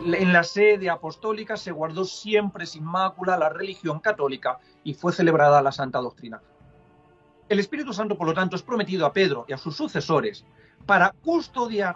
En la sede apostólica se guardó siempre sin mácula la religión católica y fue celebrada la Santa Doctrina. El Espíritu Santo, por lo tanto, es prometido a Pedro y a sus sucesores para custodiar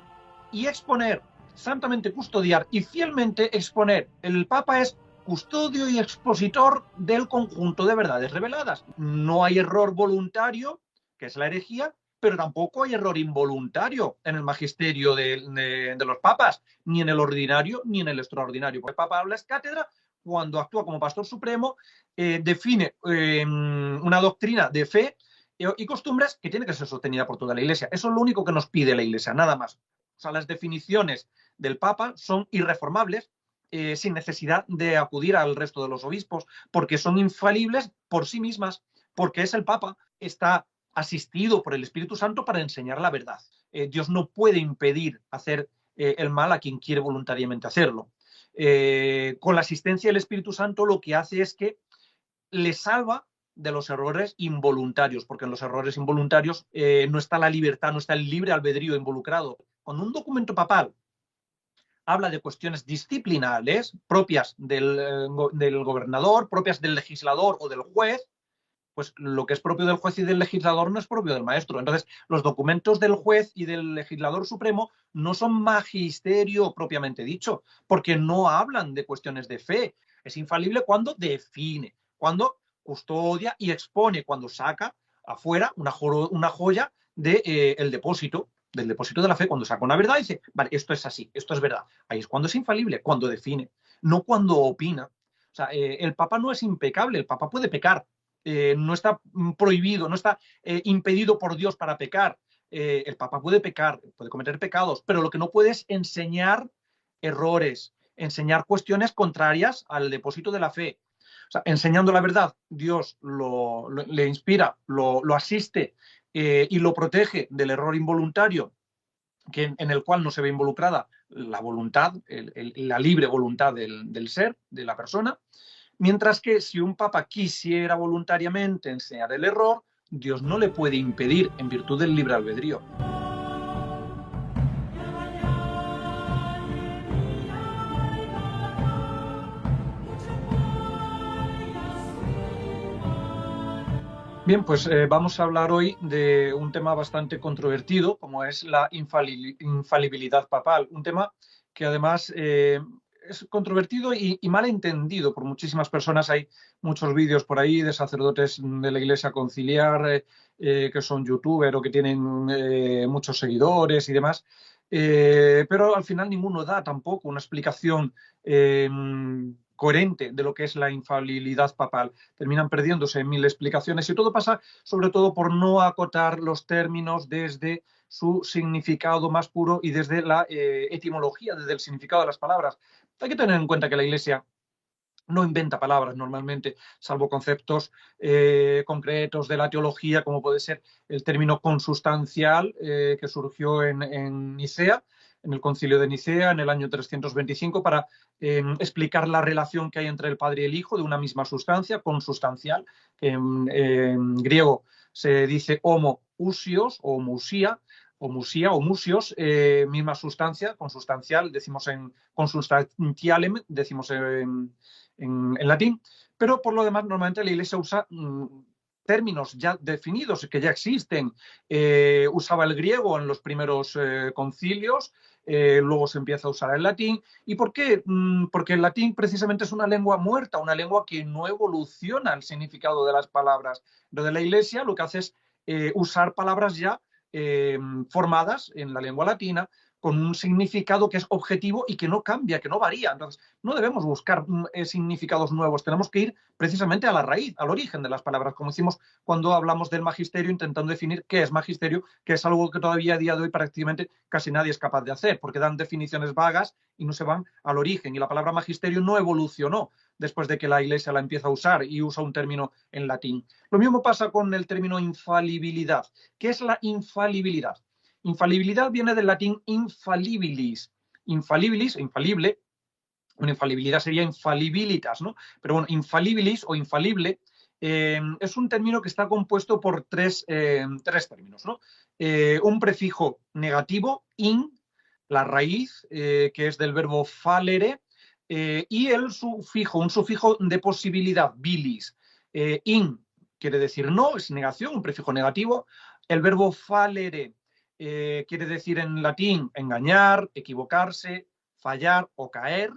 y exponer, santamente custodiar y fielmente exponer. El Papa es custodio y expositor del conjunto de verdades reveladas. No hay error voluntario, que es la herejía, pero tampoco hay error involuntario en el magisterio de los papas, ni en el ordinario ni en el extraordinario. Porque el Papa habla es cátedra cuando actúa como pastor supremo, define una doctrina de fe y costumbres que tiene que ser sostenida por toda la Iglesia. Eso es lo único que nos pide la Iglesia, nada más. O sea, las definiciones del Papa son irreformables, sin necesidad de acudir al resto de los obispos, porque son infalibles por sí mismas, porque es el Papa, está asistido por el Espíritu Santo para enseñar la verdad. Dios no puede impedir hacer el mal a quien quiere voluntariamente hacerlo. Con la asistencia del Espíritu Santo lo que hace es que le salva de los errores involuntarios, porque en los errores involuntarios no está la libertad, no está el libre albedrío involucrado. Cuando un documento papal habla de cuestiones disciplinales propias del gobernador, propias del legislador o del juez, pues lo que es propio del juez y del legislador no es propio del maestro. Entonces, los documentos del juez y del legislador supremo no son magisterio propiamente dicho, porque no hablan de cuestiones de fe. Es infalible cuando define, cuando custodia y expone, cuando saca afuera una joya del depósito, del depósito de la fe, cuando saca una verdad y dice, vale, esto es así, esto es verdad. Ahí es cuando es infalible, cuando define, no cuando opina. O sea, el Papa no es impecable, el Papa puede pecar, no está prohibido, no está impedido por Dios para pecar. El Papa puede pecar, puede cometer pecados, pero lo que no puede es enseñar errores, enseñar cuestiones contrarias al depósito de la fe. O sea, enseñando la verdad, Dios le inspira, lo asiste y lo protege del error involuntario en el cual no se ve involucrada la voluntad, la libre voluntad del ser, de la persona. Mientras que si un papa quisiera voluntariamente enseñar el error, Dios no le puede impedir en virtud del libre albedrío. Bien, pues vamos a hablar hoy de un tema bastante controvertido, como es la infalibilidad papal. Un tema que además es controvertido y mal entendido por muchísimas personas. Hay muchos vídeos por ahí de sacerdotes de la Iglesia Conciliar que son youtubers o que tienen muchos seguidores y demás. Pero al final ninguno da tampoco una explicación coherente de lo que es la infalibilidad papal. Terminan perdiéndose en mil explicaciones y todo pasa sobre todo por no acotar los términos desde su significado más puro y desde la etimología, desde el significado de las palabras. Hay que tener en cuenta que la Iglesia no inventa palabras normalmente, salvo conceptos concretos de la teología, como puede ser el término consustancial que surgió en Nicea, en el concilio de Nicea, en el año 325, para explicar la relación que hay entre el Padre y el Hijo de una misma sustancia, consustancial, que en griego se dice homoousios o musía, o musía o musios, misma sustancia, consustancial, decimos en consustantialem, decimos en latín, pero por lo demás normalmente la Iglesia usa términos ya definidos, que ya existen. Usaba el griego en los primeros concilios, luego se empieza a usar el latín. ¿Y por qué? Porque el latín precisamente es una lengua muerta, una lengua que no evoluciona el significado de las palabras. Lo de la Iglesia lo que hace es usar palabras ya formadas en la lengua latina, con un significado que es objetivo y que no cambia, que no varía. Entonces, no debemos buscar significados nuevos, tenemos que ir precisamente a la raíz, al origen de las palabras, como hicimos cuando hablamos del magisterio, intentando definir qué es magisterio, que es algo que todavía a día de hoy prácticamente casi nadie es capaz de hacer, porque dan definiciones vagas y no se van al origen. Y la palabra magisterio no evolucionó después de que la Iglesia la empieza a usar y usa un término en latín. Lo mismo pasa con el término infalibilidad. ¿Qué es la infalibilidad? Infalibilidad viene del latín infalibilis. Infalibilis, infalible, una infalibilidad sería infalibilitas, ¿no? Pero bueno, infalibilis o infalible es un término que está compuesto por tres términos, ¿no? Un prefijo negativo, in, la raíz, que es del verbo falere, y el sufijo, un sufijo de posibilidad, bilis. In quiere decir no, es negación, un prefijo negativo. El verbo falere quiere decir en latín engañar, equivocarse, fallar o caer.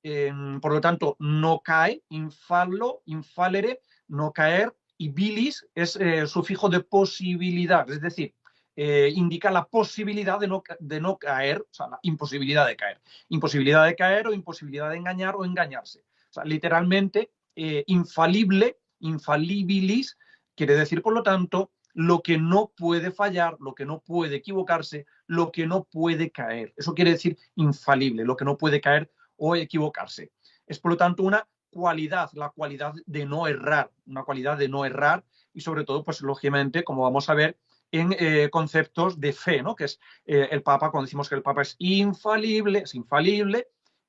Por lo tanto, no cae, infallo, infalere, no caer, y bilis es sufijo de posibilidad, es decir, indica la posibilidad de no caer, o sea, la imposibilidad de caer. Imposibilidad de caer o imposibilidad de engañar o engañarse. O sea, literalmente, infalible, infalibilis, quiere decir, por lo tanto, lo que no puede fallar, lo que no puede equivocarse, lo que no puede caer. Eso quiere decir infalible, lo que no puede caer o equivocarse. Es, por lo tanto, una cualidad, la cualidad de no errar, una cualidad de no errar y, sobre todo, pues lógicamente, como vamos a ver, en conceptos de fe, ¿no? Que es el Papa, cuando decimos que el Papa es infalible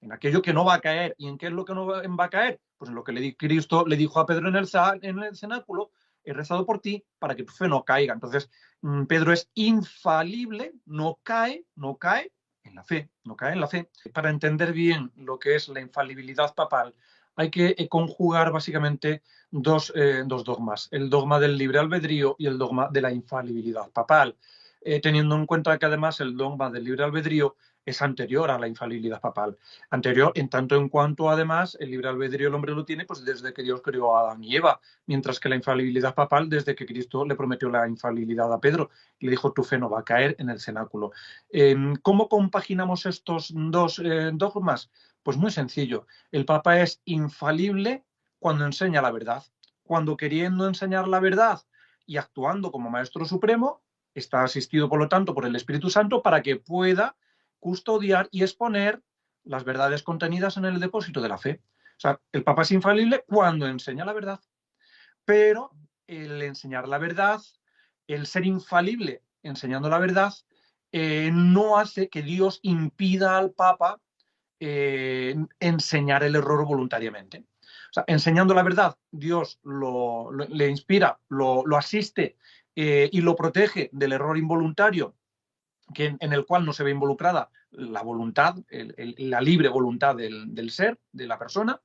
en aquello que no va a caer. ¿Y en qué es lo que no va a caer? Pues en lo que Cristo le dijo a Pedro en el cenáculo: he rezado por ti para que tu fe no caiga. Entonces, Pedro es infalible, no cae en la fe, no cae en la fe. Para entender bien lo que es la infalibilidad papal, hay que conjugar básicamente dos dogmas: el dogma del libre albedrío y el dogma de la infalibilidad papal, teniendo en cuenta que además el dogma del libre albedrío es anterior a la infalibilidad papal. Anterior en tanto en cuanto, además, el libre albedrío el hombre lo tiene pues desde que Dios creó a Adán y Eva, mientras que la infalibilidad papal desde que Cristo le prometió la infalibilidad a Pedro y le dijo: tu fe no va a caer en el cenáculo. ¿Cómo compaginamos estos dos dogmas? Pues muy sencillo. El Papa es infalible cuando enseña la verdad. Cuando, queriendo enseñar la verdad y actuando como Maestro Supremo, está asistido, por lo tanto, por el Espíritu Santo para que pueda custodiar y exponer las verdades contenidas en el depósito de la fe. O sea, el Papa es infalible cuando enseña la verdad. Pero el enseñar la verdad, el ser infalible enseñando la verdad, no hace que Dios impida al Papa enseñar el error voluntariamente. O sea, enseñando la verdad, Dios le inspira, lo asiste y lo protege del error involuntario, en el cual no se ve involucrada la voluntad, la libre voluntad del ser, de la persona.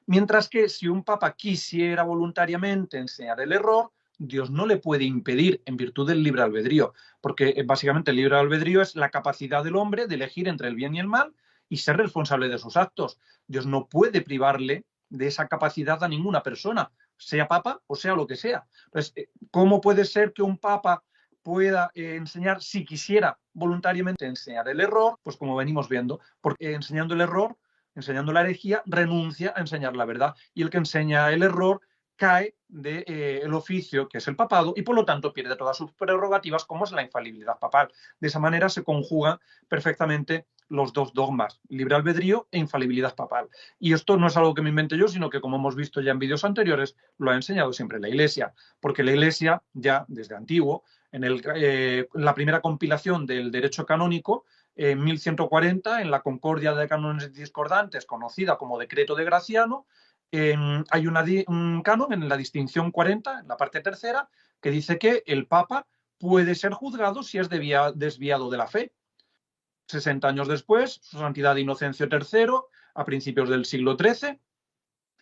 Mientras que si un papa quisiera voluntariamente enseñar el error, Dios no le puede impedir en virtud del libre albedrío, porque básicamente el libre albedrío es la capacidad del hombre de elegir entre el bien y el mal y ser responsable de sus actos. Dios no puede privarle de esa capacidad a ninguna persona, sea papa o sea lo que sea. Entonces, ¿cómo puede ser que un papa pueda enseñar, si quisiera voluntariamente enseñar el error? Pues como venimos viendo, porque enseñando el error, enseñando la herejía, renuncia a enseñar la verdad. Y el que enseña el error cae del oficio, que es el papado, y por lo tanto pierde todas sus prerrogativas, como es la infalibilidad papal. De esa manera se conjugan perfectamente los dos dogmas: libre albedrío e infalibilidad papal. Y esto no es algo que me invente yo, sino que, como hemos visto ya en vídeos anteriores, lo ha enseñado siempre la Iglesia, porque la Iglesia, ya desde antiguo, en la primera compilación del derecho canónico, en 1140, en la Concordia de Cánones Discordantes, conocida como Decreto de Graciano, hay un canon en la distinción 40, en la parte tercera, que dice que el Papa puede ser juzgado si es desviado de la fe. 60 años después, Su Santidad Inocencio III, a principios del siglo XIII,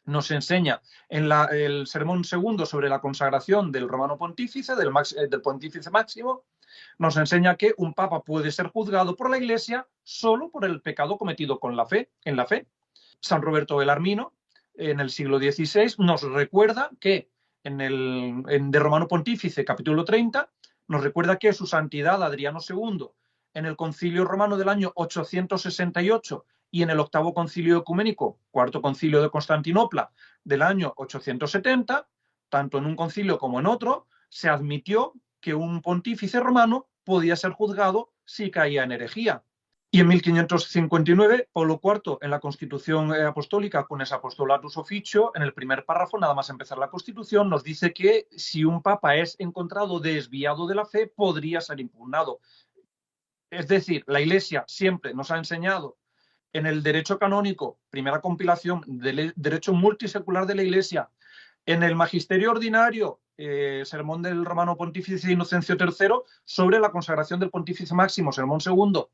nos enseña en el sermón segundo sobre la consagración del romano pontífice, del pontífice máximo, nos enseña que un papa puede ser juzgado por la Iglesia solo por el pecado cometido en la fe. San Roberto Belarmino, en el siglo XVI, nos recuerda que de Romano Pontífice, capítulo 30, nos recuerda que su santidad Adriano II, en el concilio romano del año 868 y en el octavo concilio ecuménico, cuarto concilio de Constantinopla, del año 870, tanto en un concilio como en otro, se admitió que un pontífice romano podía ser juzgado si caía en herejía. Y en 1559, Pablo IV, en la Constitución Apostólica Cunes Apostolatus Officio, en el primer párrafo, nada más empezar la Constitución, nos dice que si un papa es encontrado desviado de la fe, podría ser impugnado. Es decir, la Iglesia siempre nos ha enseñado en el derecho canónico, primera compilación del derecho multisecular de la Iglesia, en el magisterio ordinario, sermón del Romano Pontífice Inocencio III, sobre la consagración del Pontífice Máximo, sermón segundo,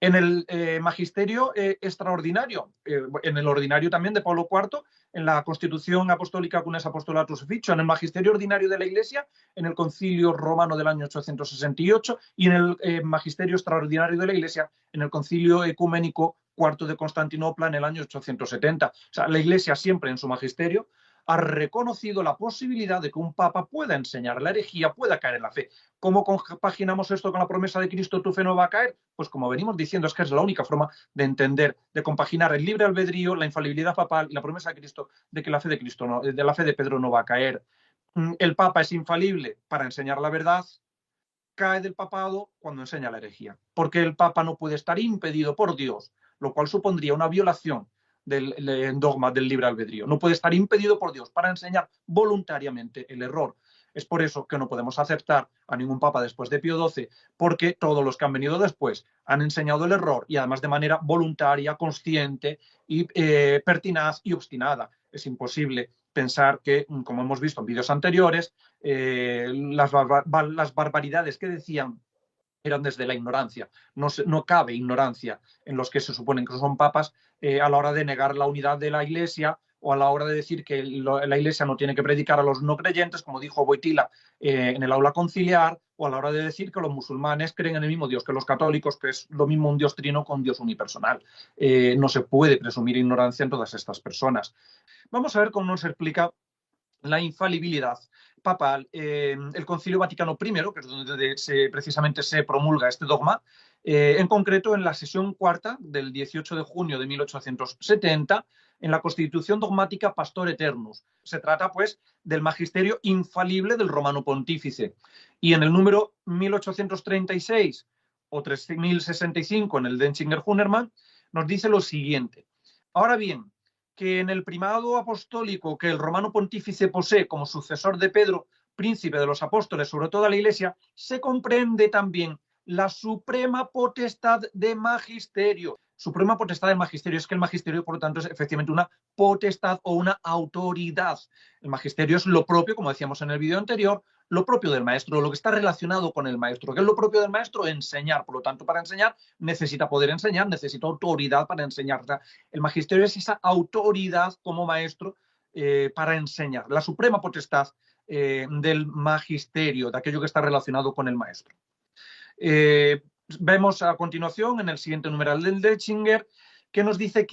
En el magisterio extraordinario, en el ordinario también de Pablo IV, en la Constitución Apostólica Cunes Apostolatus Ficho, en el magisterio ordinario de la Iglesia, en el Concilio Romano del año 868 y en el magisterio extraordinario de la Iglesia, en el Concilio Ecuménico IV de Constantinopla en el año 870. O sea, la Iglesia siempre en su magisterio ha reconocido la posibilidad de que un papa pueda enseñar la herejía, pueda caer en la fe. ¿Cómo compaginamos esto con la promesa de Cristo, tu fe no va a caer? Pues como venimos diciendo, es que es la única forma de entender, de compaginar el libre albedrío, la infalibilidad papal y la promesa de Cristo de que la fe de Cristo no, de la fe de Pedro no va a caer. El papa es infalible para enseñar la verdad, cae del papado cuando enseña la herejía, porque el papa no puede estar impedido por Dios, lo cual supondría una violación del dogma del libre albedrío. No puede estar impedido por Dios para enseñar voluntariamente el error. Es por eso que no podemos aceptar a ningún papa después de Pío XII, porque todos los que han venido después han enseñado el error y además de manera voluntaria, consciente y pertinaz y obstinada. Es imposible pensar que, como hemos visto en vídeos anteriores, las barbaridades que decían eran desde la ignorancia. No cabe ignorancia en los que se suponen que son papas a la hora de negar la unidad de la Iglesia o a la hora de decir que la Iglesia no tiene que predicar a los no creyentes, como dijo Wojtyla en el aula conciliar, o a la hora de decir que los musulmanes creen en el mismo Dios que los católicos, que es lo mismo un Dios trino con Dios unipersonal. No se puede presumir ignorancia en todas estas personas. Vamos a ver cómo nos explica la infalibilidad papal. El Concilio Vaticano I, que es donde precisamente se promulga este dogma, en concreto en la sesión cuarta del 18 de junio de 1870, en la Constitución Dogmática Pastor Eternus. Se trata, pues, del magisterio infalible del Romano Pontífice. Y en el número 1836 o 3065 en el Denzinger-Hunnermann nos dice lo siguiente. Ahora bien, que en el primado apostólico que el romano pontífice posee como sucesor de Pedro, príncipe de los apóstoles sobre toda la Iglesia, se comprende también la suprema potestad de magisterio. Suprema potestad del magisterio es que el magisterio, por lo tanto, es efectivamente una potestad o una autoridad. El magisterio es lo propio, como decíamos en el vídeo anterior, lo propio del maestro, lo que está relacionado con el maestro. ¿Qué es lo propio del maestro? Enseñar. Por lo tanto, para enseñar necesita poder enseñar, necesita autoridad para enseñar. El magisterio es esa autoridad como maestro para enseñar, la suprema potestad del magisterio, de aquello que está relacionado con el maestro. Vemos a continuación en el siguiente numeral del Denzinger que nos dice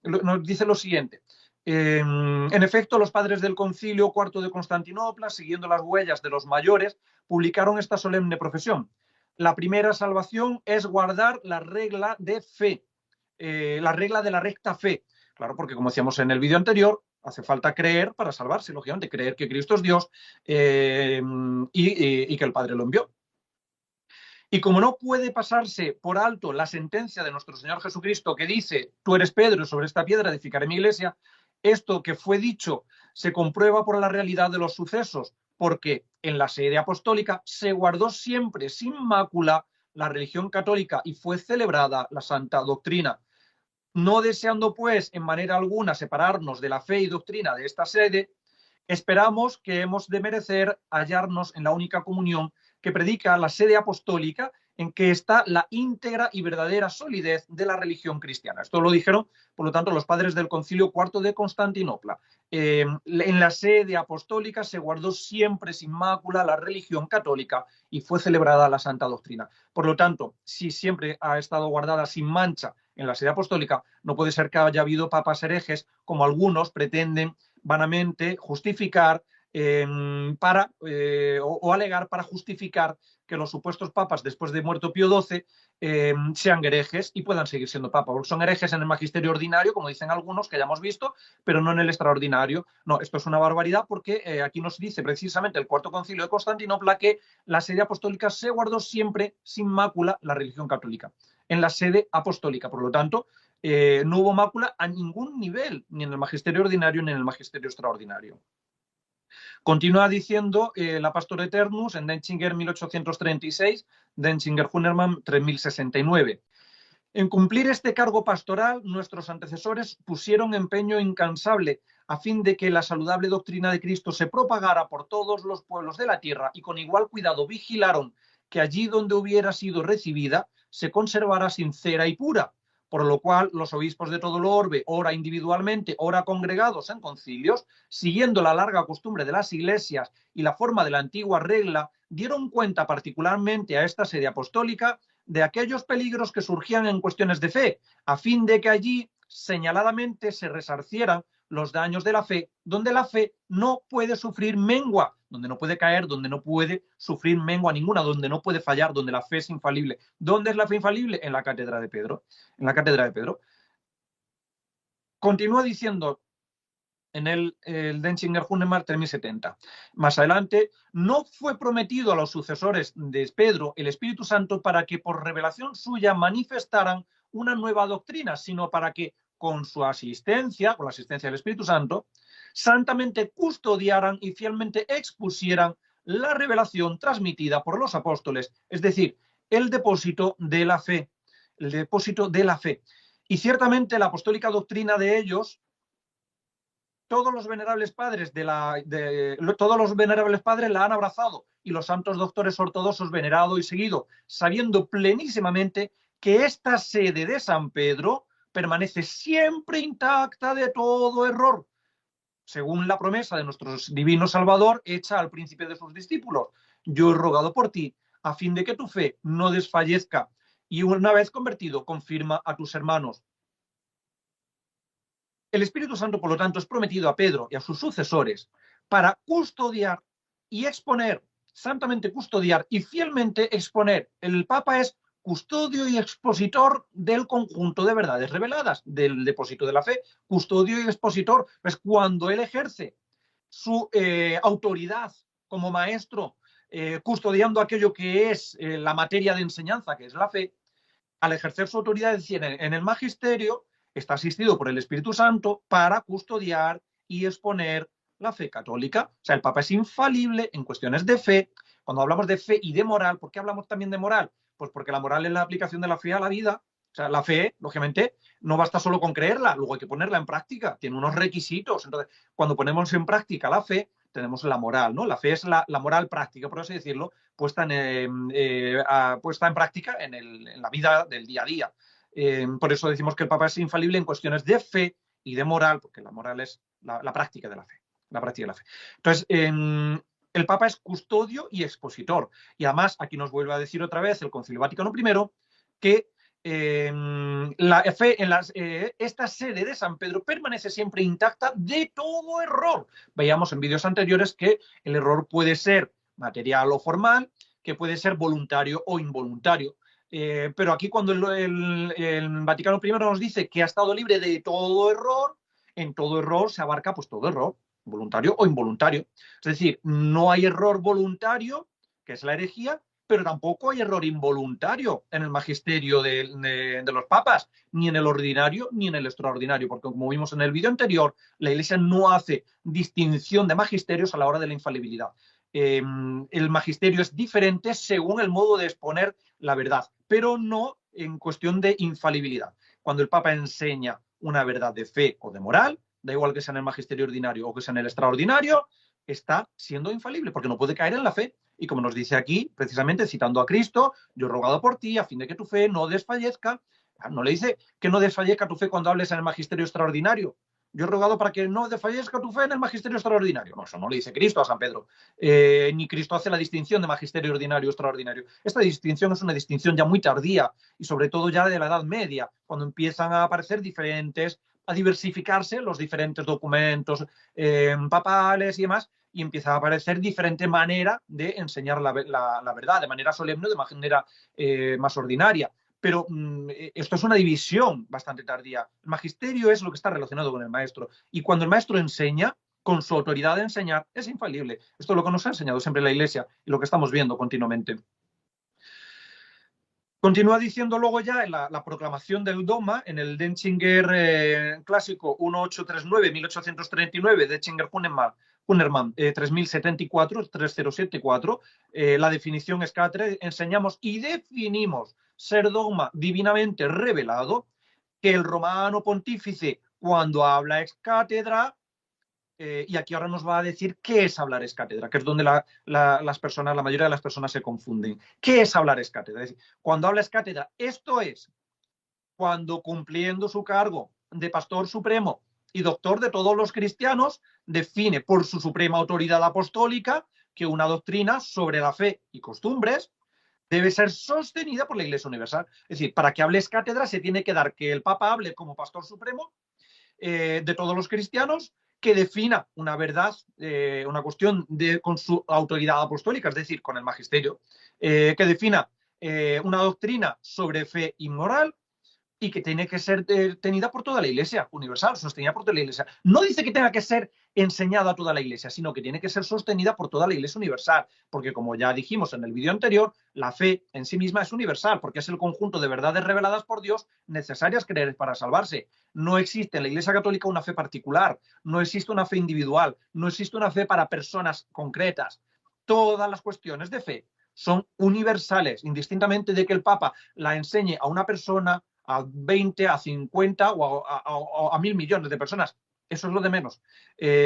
nos dice lo siguiente. En efecto, los padres del Concilio IV de Constantinopla, siguiendo las huellas de los mayores, publicaron esta solemne profesión. La primera salvación es guardar la regla de fe, la regla de la recta fe. Claro, porque como decíamos en el vídeo anterior, hace falta creer para salvarse, lógicamente, creer que Cristo es Dios y que el Padre lo envió. Y como no puede pasarse por alto la sentencia de nuestro Señor Jesucristo que dice, tú eres Pedro, sobre esta piedra edificaré mi iglesia, esto que fue dicho se comprueba por la realidad de los sucesos, porque en la sede apostólica se guardó siempre sin mácula la religión católica y fue celebrada la santa doctrina. No deseando, pues, en manera alguna separarnos de la fe y doctrina de esta sede, esperamos que hemos de merecer hallarnos en la única comunión que predica la sede apostólica, en que está la íntegra y verdadera solidez de la religión cristiana. Esto lo dijeron, por lo tanto, los padres del Concilio IV de Constantinopla. En la sede apostólica se guardó siempre sin mácula la religión católica y fue celebrada la santa doctrina. Por lo tanto, si siempre ha estado guardada sin mancha en la sede apostólica, no puede ser que haya habido papas herejes, como algunos pretenden vanamente justificar o alegar para justificar que los supuestos papas después de muerto Pío XII sean herejes y puedan seguir siendo papas. Son herejes en el magisterio ordinario, como dicen algunos, que ya hemos visto, pero no en el extraordinario. No, esto es una barbaridad porque aquí nos dice precisamente el Cuarto Concilio de Constantinopla que la sede apostólica se guardó siempre sin mácula la religión católica. En la sede apostólica, por lo tanto, no hubo mácula a ningún nivel, ni en el magisterio ordinario ni en el magisterio extraordinario. Continúa diciendo la Pastor Eternus en Denzinger 1836, Denzinger-Hunnermann 3069. En cumplir este cargo pastoral, nuestros antecesores pusieron empeño incansable a fin de que la saludable doctrina de Cristo se propagara por todos los pueblos de la tierra y con igual cuidado vigilaron que allí donde hubiera sido recibida se conservara sincera y pura, por lo cual los obispos de todo el orbe, ora individualmente, ora congregados en concilios, siguiendo la larga costumbre de las iglesias y la forma de la antigua regla, dieron cuenta particularmente a esta sede apostólica de aquellos peligros que surgían en cuestiones de fe, a fin de que allí señaladamente se resarcieran los daños de la fe, donde la fe no puede sufrir mengua, donde no puede caer, donde no puede sufrir mengua ninguna, donde no puede fallar, donde la fe es infalible. ¿Dónde es la fe infalible? En la cátedra de Pedro. En la cátedra de Pedro. Continúa diciendo en el Denzinger Hunemar 3070. Más adelante, no fue prometido a los sucesores de Pedro el Espíritu Santo para que por revelación suya manifestaran una nueva doctrina, sino para que con su asistencia, con la asistencia del Espíritu Santo, santamente custodiaran y fielmente expusieran la revelación transmitida por los apóstoles, es decir, el depósito de la fe, el depósito de la fe. Y ciertamente la apostólica doctrina de ellos, todos los venerables padres todos los venerables padres la han abrazado y los santos doctores ortodoxos venerado y seguido, sabiendo plenísimamente que esta sede de San Pedro permanece siempre intacta de todo error, según la promesa de nuestro divino Salvador hecha al príncipe de sus discípulos. Yo he rogado por ti, a fin de que tu fe no desfallezca, y una vez convertido, confirma a tus hermanos. El Espíritu Santo, por lo tanto, es prometido a Pedro y a sus sucesores para custodiar y exponer, santamente custodiar y fielmente exponer. El Papa es custodio y expositor del conjunto de verdades reveladas, del depósito de la fe. Custodio y expositor, pues cuando él ejerce su autoridad como maestro, custodiando aquello que es la materia de enseñanza, que es la fe, al ejercer su autoridad, es decir, en el magisterio, está asistido por el Espíritu Santo para custodiar y exponer la fe católica. O sea, el Papa es infalible en cuestiones de fe. Cuando hablamos de fe y de moral, ¿por qué hablamos también de moral? Pues porque la moral es la aplicación de la fe a la vida. O sea, la fe, lógicamente, no basta solo con creerla, luego hay que ponerla en práctica, tiene unos requisitos. Entonces, cuando ponemos en práctica la fe, tenemos la moral, ¿no? La fe es la moral práctica, por así decirlo, puesta en práctica en la vida del día a día. Por eso decimos que el Papa es infalible en cuestiones de fe y de moral, porque la moral es la práctica de la fe. La práctica de la fe. Entonces, el Papa es custodio y expositor. Y además, aquí nos vuelve a decir otra vez el Concilio Vaticano I que la fe en esta sede de San Pedro permanece siempre intacta de todo error. Veíamos en vídeos anteriores que el error puede ser material o formal, que puede ser voluntario o involuntario. Pero aquí cuando el Vaticano I nos dice que ha estado libre de todo error, en todo error se abarca pues todo error, voluntario o involuntario. Es decir, no hay error voluntario, que es la herejía, pero tampoco hay error involuntario en el magisterio de los papas, ni en el ordinario ni en el extraordinario, porque como vimos en el vídeo anterior, la Iglesia no hace distinción de magisterios a la hora de la infalibilidad. El magisterio es diferente según el modo de exponer la verdad, pero no en cuestión de infalibilidad. Cuando el Papa enseña una verdad de fe o de moral, da igual que sea en el magisterio ordinario o que sea en el extraordinario, está siendo infalible, porque no puede caer en la fe. Y como nos dice aquí, precisamente citando a Cristo, yo he rogado por ti a fin de que tu fe no desfallezca. No le dice que no desfallezca tu fe cuando hables en el magisterio extraordinario. Yo he rogado para que no desfallezca tu fe en el magisterio extraordinario. No, eso no le dice Cristo a San Pedro. Ni Cristo hace la distinción de magisterio ordinario y extraordinario. Esta distinción es una distinción ya muy tardía y sobre todo ya de la Edad Media, cuando empiezan a aparecer a diversificarse los diferentes documentos papales y demás, y empieza a aparecer diferente manera de enseñar la verdad, de manera solemne, de manera más ordinaria. Pero esto es una división bastante tardía. El magisterio es lo que está relacionado con el maestro. Y cuando el maestro enseña, con su autoridad de enseñar, es infalible. Esto es lo que nos ha enseñado siempre la Iglesia y lo que estamos viendo continuamente. Continúa diciendo luego ya en la proclamación del dogma, en el Denzinger clásico 1839-1839, Denzinger Hunerman 3074, la definición es que enseñamos y definimos ser dogma divinamente revelado, que el romano pontífice, cuando habla ex cátedra, y aquí ahora nos va a decir qué es hablar es cátedra, que es donde la mayoría de las personas se confunden. ¿Qué es hablar es cátedra? Es decir, cuando habla es cátedra, esto es cuando, cumpliendo su cargo de pastor supremo y doctor de todos los cristianos, define por su suprema autoridad apostólica que una doctrina sobre la fe y costumbres debe ser sostenida por la Iglesia Universal. Es decir, para que hables cátedra se tiene que dar que el Papa hable como pastor supremo de todos los cristianos, que defina una verdad, una cuestión con su autoridad apostólica, es decir, con el magisterio, que defina una doctrina sobre fe y moral, y que tiene que ser tenida por toda la Iglesia universal, sostenida por toda la Iglesia. No dice que tenga que ser enseñada a toda la Iglesia, sino que tiene que ser sostenida por toda la Iglesia universal, porque como ya dijimos en el vídeo anterior, la fe en sí misma es universal, porque es el conjunto de verdades reveladas por Dios necesarias creer para salvarse. No existe en la Iglesia Católica una fe particular, no existe una fe individual, no existe una fe para personas concretas. Todas las cuestiones de fe son universales, indistintamente de que el Papa la enseñe a una persona, a 20, a 50 o a 1.000 millones de personas. Eso es lo de menos.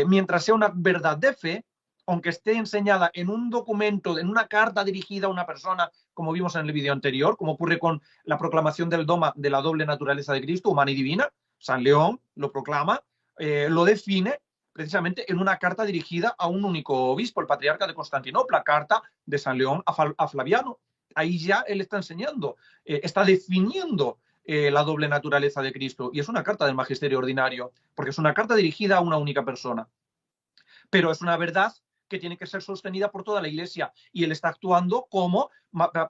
Mientras sea una verdad de fe, aunque esté enseñada en un documento, en una carta dirigida a una persona, como vimos en el vídeo anterior, como ocurre con la proclamación del dogma de la doble naturaleza de Cristo, humana y divina, San León lo proclama, lo define precisamente en una carta dirigida a un único obispo, el patriarca de Constantinopla, carta de San León a Flaviano. Ahí ya él está enseñando, está definiendo la doble naturaleza de Cristo. Y es una carta del magisterio ordinario, porque es una carta dirigida a una única persona. Pero es una verdad que tiene que ser sostenida por toda la Iglesia. Y él está actuando como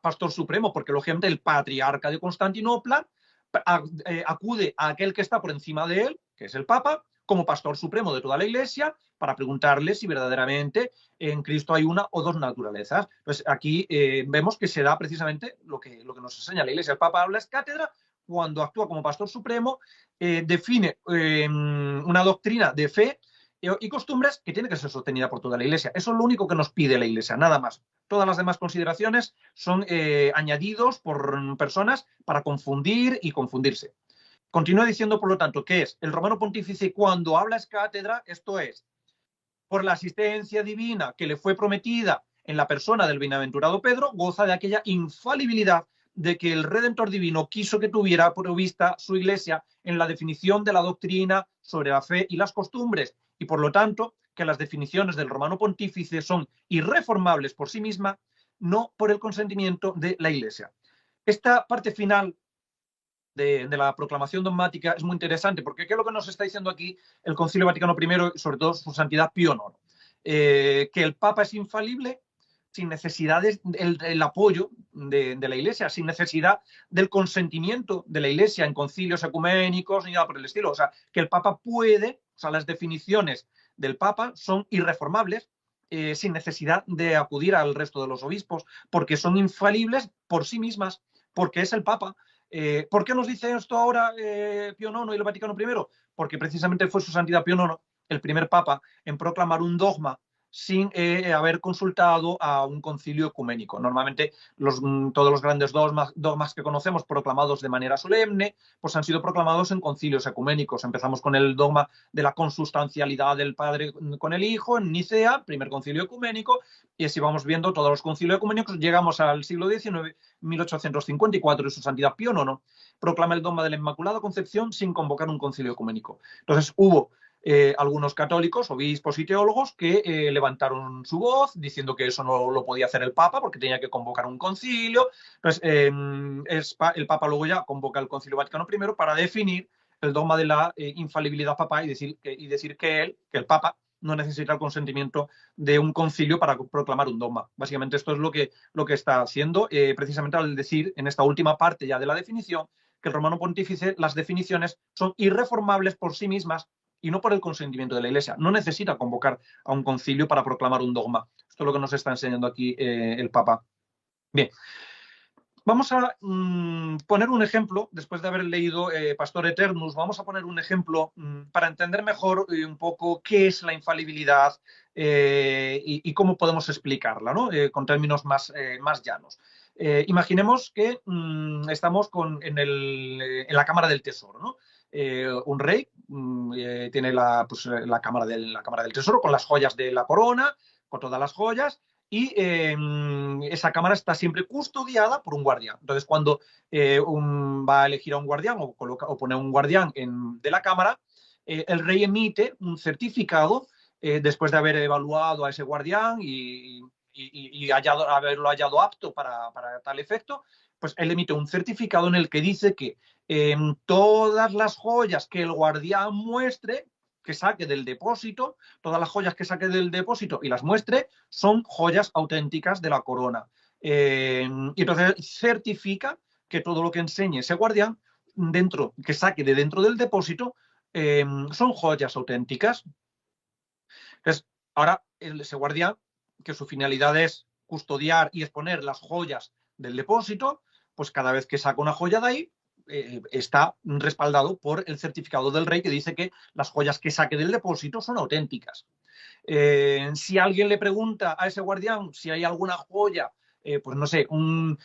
pastor supremo, porque lógicamente el patriarca de Constantinopla acude a aquel que está por encima de él, que es el Papa, como pastor supremo de toda la Iglesia, para preguntarle si verdaderamente en Cristo hay una o dos naturalezas. Pues aquí vemos que se da precisamente lo que nos enseña la Iglesia. El Papa habla es cátedra cuando actúa como pastor supremo, define una doctrina de fe y costumbres que tiene que ser sostenida por toda la Iglesia. Eso es lo único que nos pide la Iglesia, nada más. Todas las demás consideraciones son añadidos por personas para confundir y confundirse. Continúa diciendo, por lo tanto, que es el romano pontífice cuando habla es cátedra, esto es, por la asistencia divina que le fue prometida en la persona del bienaventurado Pedro, goza de aquella infalibilidad de que el Redentor divino quiso que tuviera provista su Iglesia en la definición de la doctrina sobre la fe y las costumbres, y por lo tanto que las definiciones del romano pontífice son irreformables por sí misma, no por el consentimiento de la Iglesia. Esta parte final de la proclamación dogmática es muy interesante, porque ¿qué es lo que nos está diciendo aquí el Concilio Vaticano I y sobre todo su Santidad Pío IX? Que el Papa es infalible sin necesidad del apoyo de la Iglesia, sin necesidad del consentimiento de la Iglesia en concilios ecuménicos ni nada por el estilo. O sea, que el Papa puede, o sea, las definiciones del Papa son irreformables, sin necesidad de acudir al resto de los obispos, porque son infalibles por sí mismas, porque es el Papa. ¿Por qué nos dice esto ahora Pío IX y el Vaticano I? Porque precisamente fue su Santidad Pío IX el primer Papa en proclamar un dogma sin haber consultado a un concilio ecuménico. Normalmente todos los grandes dogmas que conocemos proclamados de manera solemne, pues han sido proclamados en concilios ecuménicos. Empezamos con el dogma de la consustancialidad del Padre con el Hijo en Nicea, primer concilio ecuménico, y así vamos viendo todos los concilios ecuménicos. Llegamos al siglo XIX, 1854, y su Santidad Pío IX proclama el dogma de la Inmaculada Concepción sin convocar un concilio ecuménico. Entonces hubo algunos católicos, obispos y teólogos que levantaron su voz diciendo que eso no lo podía hacer el Papa porque tenía que convocar un concilio. Entonces, el Papa luego ya convoca el Concilio Vaticano I para definir el dogma de la infalibilidad papal y decir que el Papa no necesita el consentimiento de un concilio para proclamar un dogma. Básicamente esto es lo que está haciendo, precisamente al decir en esta última parte ya de la definición que el romano pontífice, las definiciones son irreformables por sí mismas y no por el consentimiento de la Iglesia. No necesita convocar a un concilio para proclamar un dogma. Esto es lo que nos está enseñando aquí el Papa. Bien, vamos a poner un ejemplo, después de haber leído Pastor Eternus, vamos a poner un ejemplo para entender mejor un poco qué es la infalibilidad y cómo podemos explicarla, ¿no? Con términos más llanos. Imaginemos que estamos en la Cámara del Tesoro, ¿no? Un rey tiene pues, la cámara del tesoro con las joyas de la corona, con todas las joyas, y esa cámara está siempre custodiada por un guardián. Entonces, cuando va a elegir a un guardián o pone a un guardián de la cámara, el rey emite un certificado después de haber evaluado a ese guardián y haberlo hallado apto para tal efecto, pues él emite un certificado en el que dice que todas las joyas que el guardián muestre, que saque del depósito, todas las joyas que saque del depósito y las muestre, son joyas auténticas de la corona. Y entonces certifica que todo lo que enseñe ese guardián, que saque de dentro del depósito, son joyas auténticas. Entonces, ahora ese guardián, que su finalidad es custodiar y exponer las joyas del depósito, pues cada vez que saca una joya de ahí, está respaldado por el certificado del rey que dice que las joyas que saque del depósito son auténticas. Si alguien le pregunta a ese guardián si hay alguna joya, pues no sé, un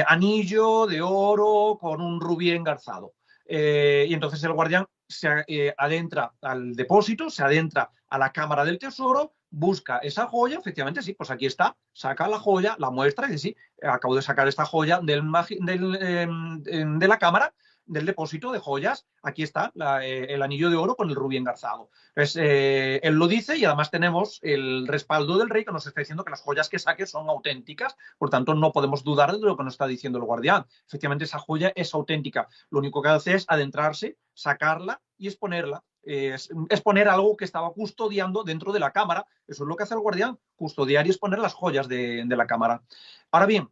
anillo de oro con un rubí engarzado, y entonces el guardián se adentra al depósito, se adentra a la cámara del tesoro, busca esa joya, efectivamente sí, pues aquí está, saca la joya, la muestra y dice, sí, acabo de sacar esta joya de la cámara, del depósito de joyas, aquí está el anillo de oro con el rubí engarzado. Entonces, él lo dice y además tenemos el respaldo del rey que nos está diciendo que las joyas que saque son auténticas, por tanto no podemos dudar de lo que nos está diciendo el guardián. Efectivamente, esa joya es auténtica. Lo único que hace es adentrarse, sacarla y exponerla. Exponer algo que estaba custodiando dentro de la cámara. Eso es lo que hace el guardián, custodiar y exponer las joyas de la cámara. Ahora bien,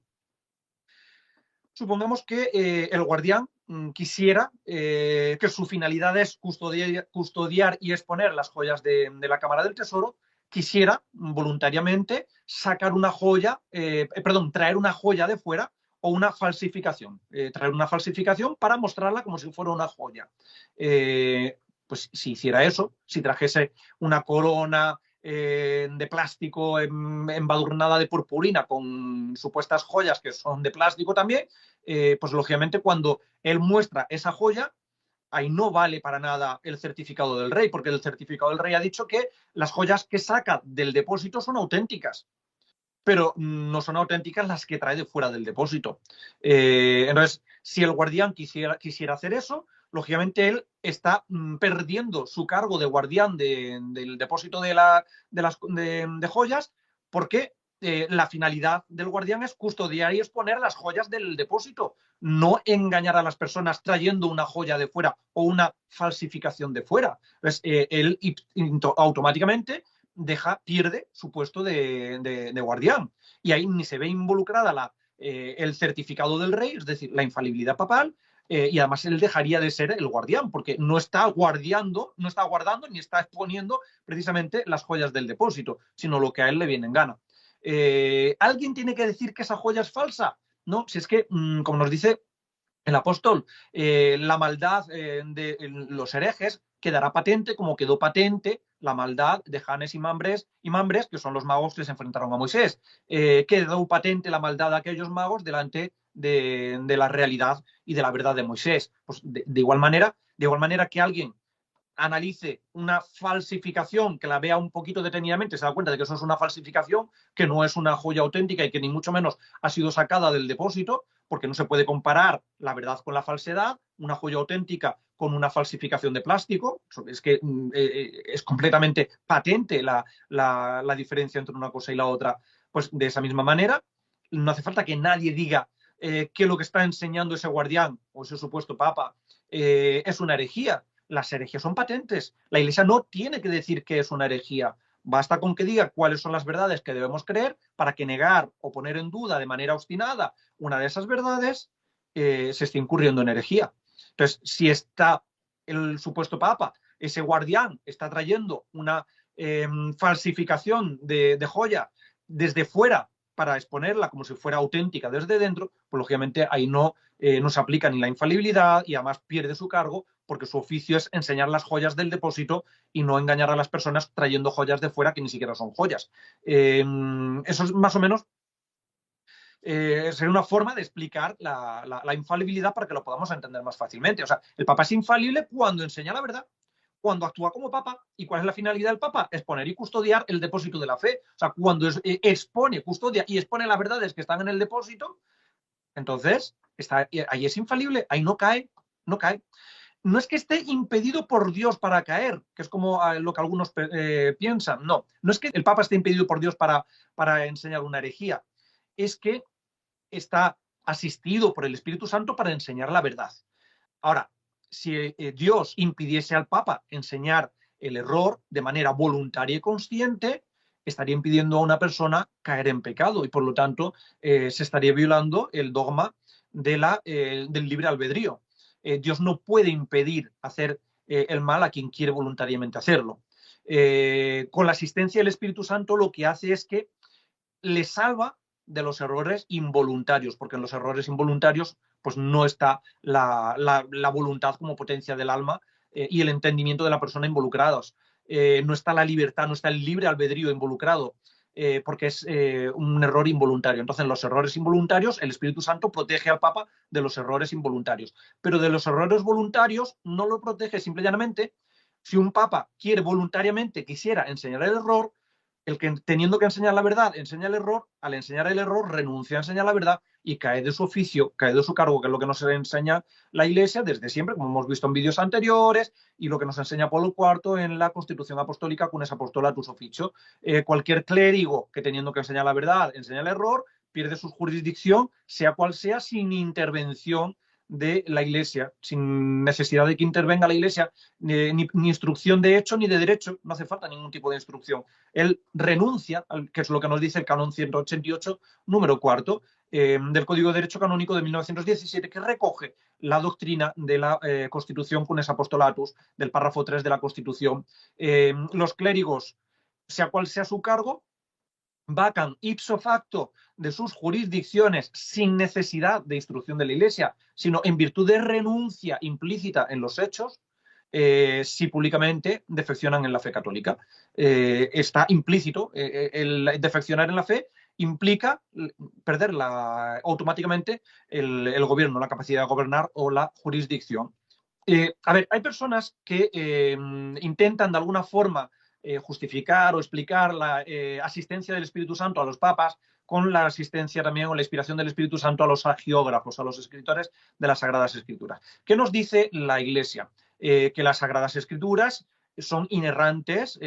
supongamos que el guardián quisiera que su finalidad es custodiar y exponer las joyas de la Cámara del Tesoro, quisiera voluntariamente sacar una joya, traer una joya de fuera o una falsificación, traer una falsificación para mostrarla como si fuera una joya. Pues si hiciera eso, si trajese una corona de plástico embadurnada de purpurina con supuestas joyas que son de plástico también, pues lógicamente cuando él muestra esa joya, ahí no vale para nada el certificado del rey, porque el certificado del rey ha dicho que las joyas que saca del depósito son auténticas, pero no son auténticas las que trae de fuera del depósito. Entonces, si el guardián quisiera hacer eso, lógicamente él está perdiendo su cargo de guardián del depósito de joyas, porque la finalidad del guardián es custodiar y exponer las joyas del depósito, no engañar a las personas trayendo una joya de fuera o una falsificación de fuera. Entonces, él automáticamente pierde su puesto de guardián. Y ahí ni se ve involucrada el certificado del rey, es decir, la infalibilidad papal, y además él dejaría de ser el guardián, porque no está guardando ni está exponiendo precisamente las joyas del depósito, sino lo que a él le viene en gana. ¿Alguien tiene que decir que esa joya es falsa? No, si es que, como nos dice el apóstol, la maldad de los herejes quedará patente como quedó patente la maldad de Janes y Mambres, que son los magos que se enfrentaron a Moisés. Quedó patente la maldad de aquellos magos delante de la realidad y de la verdad de Moisés. Pues de igual manera que alguien analice una falsificación, que la vea un poquito detenidamente, se da cuenta de que eso es una falsificación, que no es una joya auténtica y que ni mucho menos ha sido sacada del depósito, porque no se puede comparar la verdad con la falsedad, una joya auténtica con una falsificación de plástico. Es que es completamente patente la diferencia entre una cosa y la otra. Pues de esa misma manera, no hace falta que nadie diga que lo que está enseñando ese guardián o ese supuesto papa es una herejía. Las herejías son patentes. La Iglesia no tiene que decir que es una herejía. Basta con que diga cuáles son las verdades que debemos creer para que negar o poner en duda de manera obstinada una de esas verdades se esté incurriendo en herejía. Entonces, si está el supuesto papa, ese guardián, está trayendo una falsificación de joya desde fuera para exponerla como si fuera auténtica desde dentro, pues lógicamente ahí no se aplica ni la infalibilidad y además pierde su cargo porque su oficio es enseñar las joyas del depósito y no engañar a las personas trayendo joyas de fuera que ni siquiera son joyas. Eso es más o menos sería una forma de explicar la infalibilidad para que lo podamos entender más fácilmente. O sea, el Papa es infalible cuando enseña la verdad. cuando actúa como Papa. ¿Y cuál es la finalidad del Papa? Exponer y custodiar el depósito de la fe. O sea, cuando expone, custodia y expone las verdades que están en el depósito, entonces ahí es infalible, ahí no cae, no cae. No es que esté impedido por Dios para caer, que es como lo que algunos piensan. No, no es que el Papa esté impedido por Dios para enseñar una herejía. Es que está asistido por el Espíritu Santo para enseñar la verdad. Ahora, si Dios impidiese al Papa enseñar el error de manera voluntaria y consciente, estaría impidiendo a una persona caer en pecado y por lo tanto se estaría violando el dogma del libre albedrío. Dios no puede impedir hacer el mal a quien quiere voluntariamente hacerlo. Con la asistencia del Espíritu Santo lo que hace es que le salva de los errores involuntarios, porque en los errores involuntarios pues no está la voluntad como potencia del alma y el entendimiento de la persona involucrados. No está la libertad, no está el libre albedrío involucrado, porque es un error involuntario. Entonces, en los errores involuntarios, el Espíritu Santo protege al Papa de los errores involuntarios. Pero de los errores voluntarios no lo protege simple y llanamente. Si un Papa quiere voluntariamente, quisiera enseñar el error, el que teniendo que enseñar la verdad enseña el error, al enseñar el error renuncia a enseñar la verdad y cae de su oficio, cae de su cargo, que es lo que nos enseña la Iglesia desde siempre, como hemos visto en vídeos anteriores, y lo que nos enseña Pablo IV en la Constitución Apostólica con ese apostolatus officio. Cualquier clérigo que teniendo que enseñar la verdad enseña el error, pierde su jurisdicción, sea cual sea, sin intervención de la Iglesia, sin necesidad de que intervenga la Iglesia, ni instrucción de hecho ni de derecho, no hace falta ningún tipo de instrucción. Él renuncia, que es lo que nos dice el canon 188, número 4, del Código de Derecho Canónico de 1917, que recoge la doctrina de la Constitución cunes apostolatus, del párrafo 3 de la Constitución. Los clérigos, sea cual sea su cargo, vacan ipso facto de sus jurisdicciones sin necesidad de instrucción de la Iglesia, sino en virtud de renuncia implícita en los hechos, si públicamente defeccionan en la fe católica. Está implícito, el defeccionar en la fe implica perder automáticamente el gobierno, la capacidad de gobernar o la jurisdicción. A ver, hay personas que intentan de alguna forma justificar o explicar la asistencia del Espíritu Santo a los papas con la asistencia también o la inspiración del Espíritu Santo a los hagiógrafos, a los escritores de las Sagradas Escrituras. ¿Qué nos dice la Iglesia? Que las Sagradas Escrituras son inerrantes,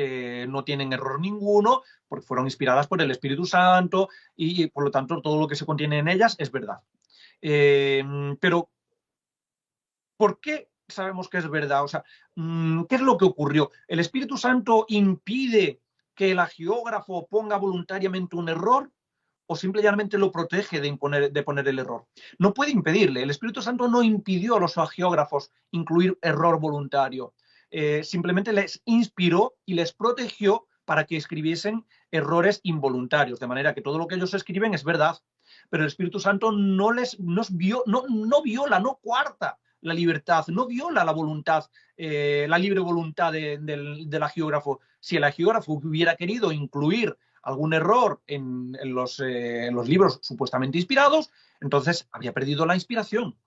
no tienen error ninguno, porque fueron inspiradas por el Espíritu Santo y por lo tanto todo lo que se contiene en ellas es verdad. Pero, ¿por qué sabemos que es verdad? O sea, ¿qué es lo que ocurrió? ¿El Espíritu Santo impide que el hagiógrafo ponga voluntariamente un error o simplemente lo protege de poner el error? No puede impedirle. El Espíritu Santo no impidió a los hagiógrafos incluir error voluntario. Simplemente les inspiró y les protegió para que escribiesen errores involuntarios, de manera que todo lo que ellos escriben es verdad. Pero el Espíritu Santo no viola, no coarta la libertad, no viola la voluntad, la libre voluntad del hagiógrafo. Si el hagiógrafo hubiera querido incluir algún error en los libros supuestamente inspirados, entonces habría perdido la inspiración.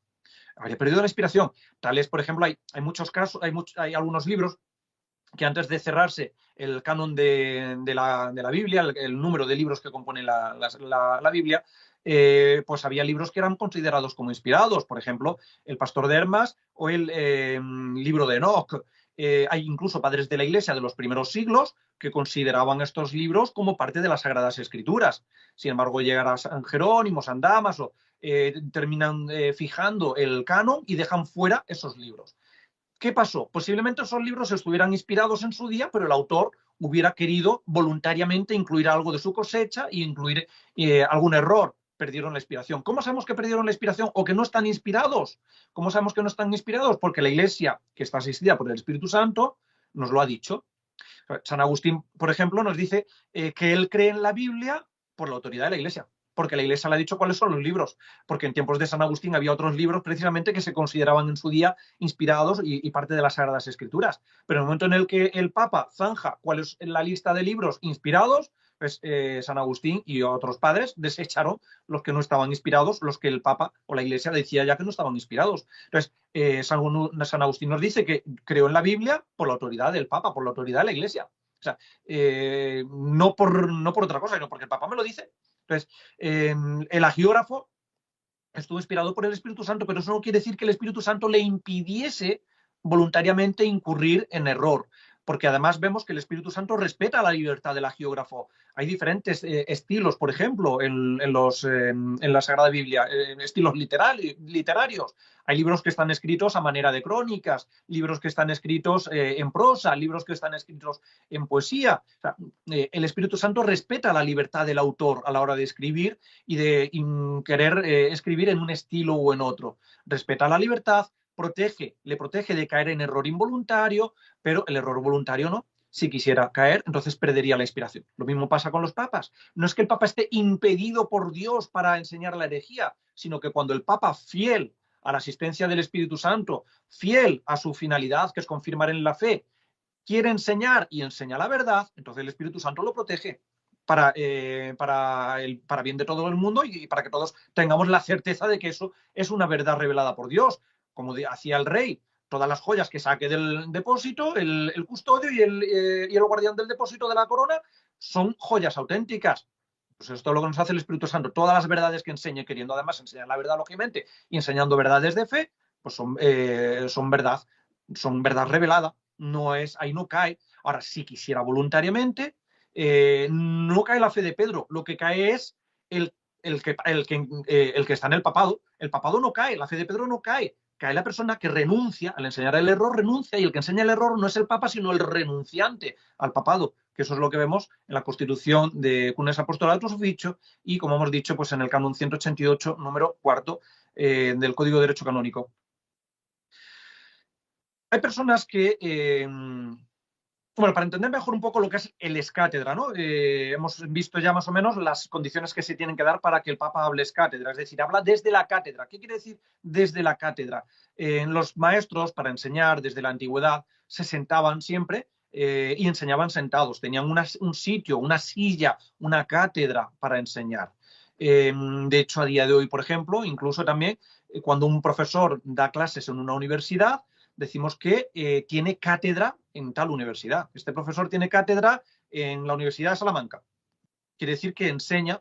Habría perdido la inspiración. Tales, por ejemplo, hay muchos casos, hay algunos libros que antes de cerrarse el canon de la Biblia, el número de libros que compone la Biblia, pues había libros que eran considerados como inspirados, por ejemplo, el Pastor de Hermas o el libro de Enoch. Hay incluso padres de la Iglesia de los primeros siglos que consideraban estos libros como parte de las Sagradas Escrituras. Sin embargo, llegará San Jerónimo, San Dámaso, terminan fijando el canon y dejan fuera esos libros. ¿Qué pasó? Posiblemente esos libros estuvieran inspirados en su día, pero el autor hubiera querido voluntariamente incluir algo de su cosecha y incluir algún error. Perdieron la inspiración. ¿Cómo sabemos que perdieron la inspiración o que no están inspirados? ¿Cómo sabemos que no están inspirados? Porque la Iglesia, que está asistida por el Espíritu Santo, nos lo ha dicho. San Agustín, por ejemplo, nos dice que él cree en la Biblia por la autoridad de la Iglesia, porque la Iglesia le ha dicho cuáles son los libros, porque en tiempos de San Agustín había otros libros precisamente que se consideraban en su día inspirados y parte de las Sagradas Escrituras. Pero en el momento en el que el Papa zanja cuál es la lista de libros inspirados, Pues San Agustín y otros padres desecharon los que no estaban inspirados, los que el Papa o la Iglesia decía ya que no estaban inspirados. Entonces, San Agustín nos dice que creó en la Biblia por la autoridad del Papa, por la autoridad de la Iglesia. O sea, no por otra cosa, sino porque el Papa me lo dice. Entonces, el agiógrafo estuvo inspirado por el Espíritu Santo, pero eso no quiere decir que el Espíritu Santo le impidiese voluntariamente incurrir en error, porque además vemos que el Espíritu Santo respeta la libertad del agiógrafo. Hay diferentes estilos, por ejemplo, en la Sagrada Biblia, estilos literarios. Hay libros que están escritos a manera de crónicas, libros que están escritos en prosa, libros que están escritos en poesía. O sea, el Espíritu Santo respeta la libertad del autor a la hora de escribir y de querer escribir en un estilo o en otro. Respeta la libertad, le protege de caer en error involuntario, pero el error voluntario no. Si quisiera caer, entonces perdería la inspiración. Lo mismo pasa con los papas. No es que el papa esté impedido por Dios para enseñar la herejía, sino que cuando el papa, fiel a la asistencia del Espíritu Santo, fiel a su finalidad, que es confirmar en la fe, quiere enseñar y enseña la verdad, entonces el Espíritu Santo lo protege para bien de todo el mundo y para que todos tengamos la certeza de que eso es una verdad revelada por Dios. Como hacía el rey, todas las joyas que saque del depósito, el custodio y el guardián del depósito de la corona son joyas auténticas. Pues esto es lo que nos hace el Espíritu Santo. Todas las verdades que enseñe, queriendo además enseñar la verdad, lógicamente, y enseñando verdades de fe, pues son verdad revelada. Ahí no cae. Ahora, si quisiera voluntariamente, no cae la fe de Pedro. Lo que cae es el que está en el papado. El papado no cae, la fe de Pedro no cae. Cae la persona que renuncia, al enseñar el error, renuncia, y el que enseña el error no es el Papa, sino el renunciante al papado, que eso es lo que vemos en la Constitución de Cunes Apostolatus Officio y, como hemos dicho, pues en el canon 188, número 4 del Código de Derecho Canónico. Hay personas que bueno, para entender mejor un poco lo que es el ex cátedra, ¿no? Hemos visto ya más o menos las condiciones que se tienen que dar para que el Papa hable ex cátedra, es decir, habla desde la cátedra. ¿Qué quiere decir desde la cátedra? Los maestros, para enseñar desde la antigüedad, se sentaban siempre y enseñaban sentados. Tenían un sitio, una silla, una cátedra para enseñar. De hecho, a día de hoy, por ejemplo, incluso también cuando un profesor da clases en una universidad, decimos que tiene cátedra en tal universidad. Este profesor tiene cátedra en la Universidad de Salamanca. Quiere decir que enseña,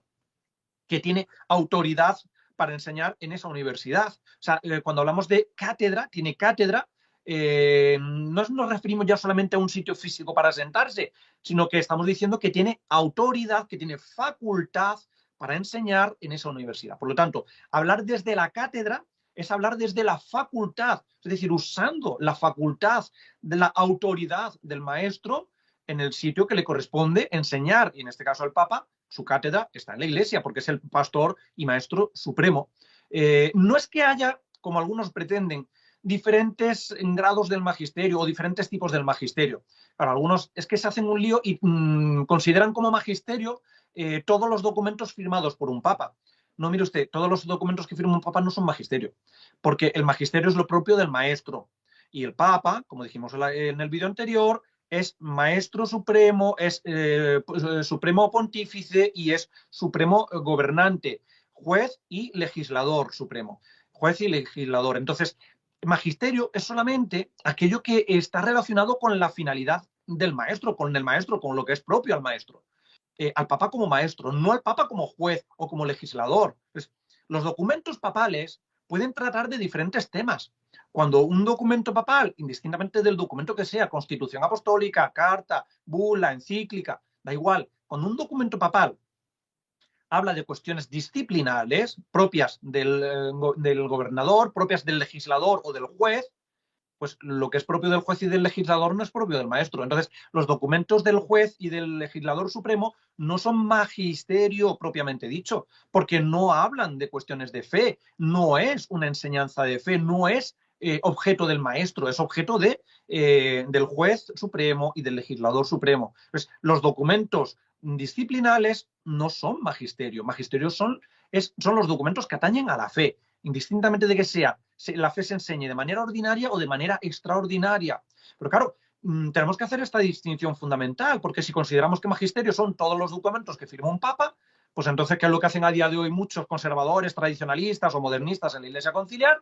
que tiene autoridad para enseñar en esa universidad. O sea, cuando hablamos de cátedra, tiene cátedra, no nos referimos ya solamente a un sitio físico para sentarse, sino que estamos diciendo que tiene autoridad, que tiene facultad para enseñar en esa universidad. Por lo tanto, hablar desde la cátedra es hablar desde la facultad, es decir, usando la facultad de la autoridad del maestro en el sitio que le corresponde enseñar, y en este caso el Papa, su cátedra está en la Iglesia, porque es el pastor y maestro supremo. No es que haya, como algunos pretenden, diferentes grados del magisterio o diferentes tipos del magisterio. Para algunos es que se hacen un lío y consideran como magisterio todos los documentos firmados por un Papa. No, mire usted, todos los documentos que firma un Papa no son magisterio, porque el magisterio es lo propio del maestro. Y el Papa, como dijimos en el vídeo anterior, es maestro supremo, es supremo pontífice y es supremo gobernante, juez y legislador supremo. Juez y legislador. Entonces, magisterio es solamente aquello que está relacionado con la finalidad del maestro, con lo que es propio al maestro. Al Papa como maestro, no al Papa como juez o como legislador. Pues, los documentos papales pueden tratar de diferentes temas. Cuando un documento papal, indistintamente del documento que sea, constitución apostólica, carta, bula, encíclica, da igual, cuando un documento papal habla de cuestiones disciplinales propias del gobernador, propias del legislador o del juez, pues lo que es propio del juez y del legislador no es propio del maestro. Entonces, los documentos del juez y del legislador supremo no son magisterio propiamente dicho, porque no hablan de cuestiones de fe, no es una enseñanza de fe, no es objeto del maestro, es objeto del juez supremo y del legislador supremo. Entonces, los documentos disciplinales no son magisterio. Magisterio son los documentos que atañen a la fe, indistintamente de que la fe se enseñe de manera ordinaria o de manera extraordinaria. Pero claro, tenemos que hacer esta distinción fundamental, porque si consideramos que magisterio son todos los documentos que firma un papa, pues entonces, ¿qué es lo que hacen a día de hoy muchos conservadores, tradicionalistas o modernistas en la Iglesia Conciliar?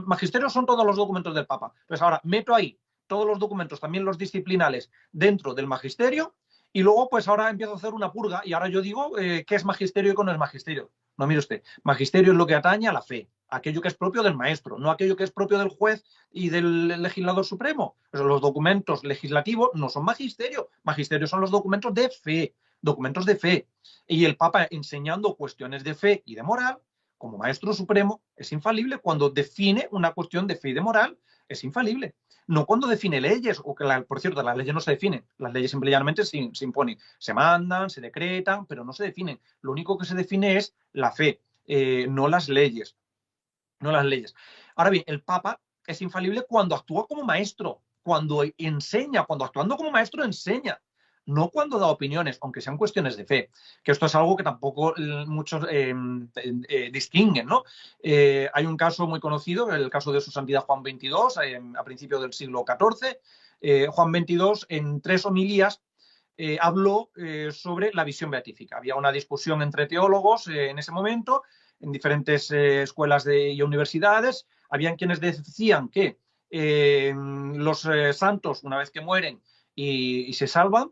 Magisterio son todos los documentos del papa. Pues ahora meto ahí todos los documentos, también los disciplinales, dentro del magisterio, y luego pues ahora empiezo a hacer una purga, y ahora yo digo qué es magisterio y qué no es magisterio. No, mire usted, magisterio es lo que atañe a la fe, aquello que es propio del maestro, no aquello que es propio del juez y del legislador supremo. Pues los documentos legislativos no son magisterio, magisterio son los documentos de fe, documentos de fe. Y el Papa, enseñando cuestiones de fe y de moral, como maestro supremo, es infalible cuando define una cuestión de fe y de moral, es infalible. No cuando define leyes, o que, por cierto, las leyes no se definen, las leyes simplemente se imponen, se mandan, se decretan, pero no se definen. Lo único que se define es la fe, no las leyes. No las leyes. Ahora bien, el Papa es infalible cuando actúa como maestro, cuando enseña, cuando actuando como maestro enseña, no cuando da opiniones, aunque sean cuestiones de fe, que esto es algo que tampoco muchos distinguen, ¿no? Hay un caso muy conocido, el caso de su santidad Juan XXII, a principios del siglo XIV. Juan XXII, en 3 homilías, habló sobre la visión beatífica. Había una discusión entre teólogos en ese momento, en diferentes escuelas y universidades. Habían quienes decían que los santos, una vez que mueren y se salvan,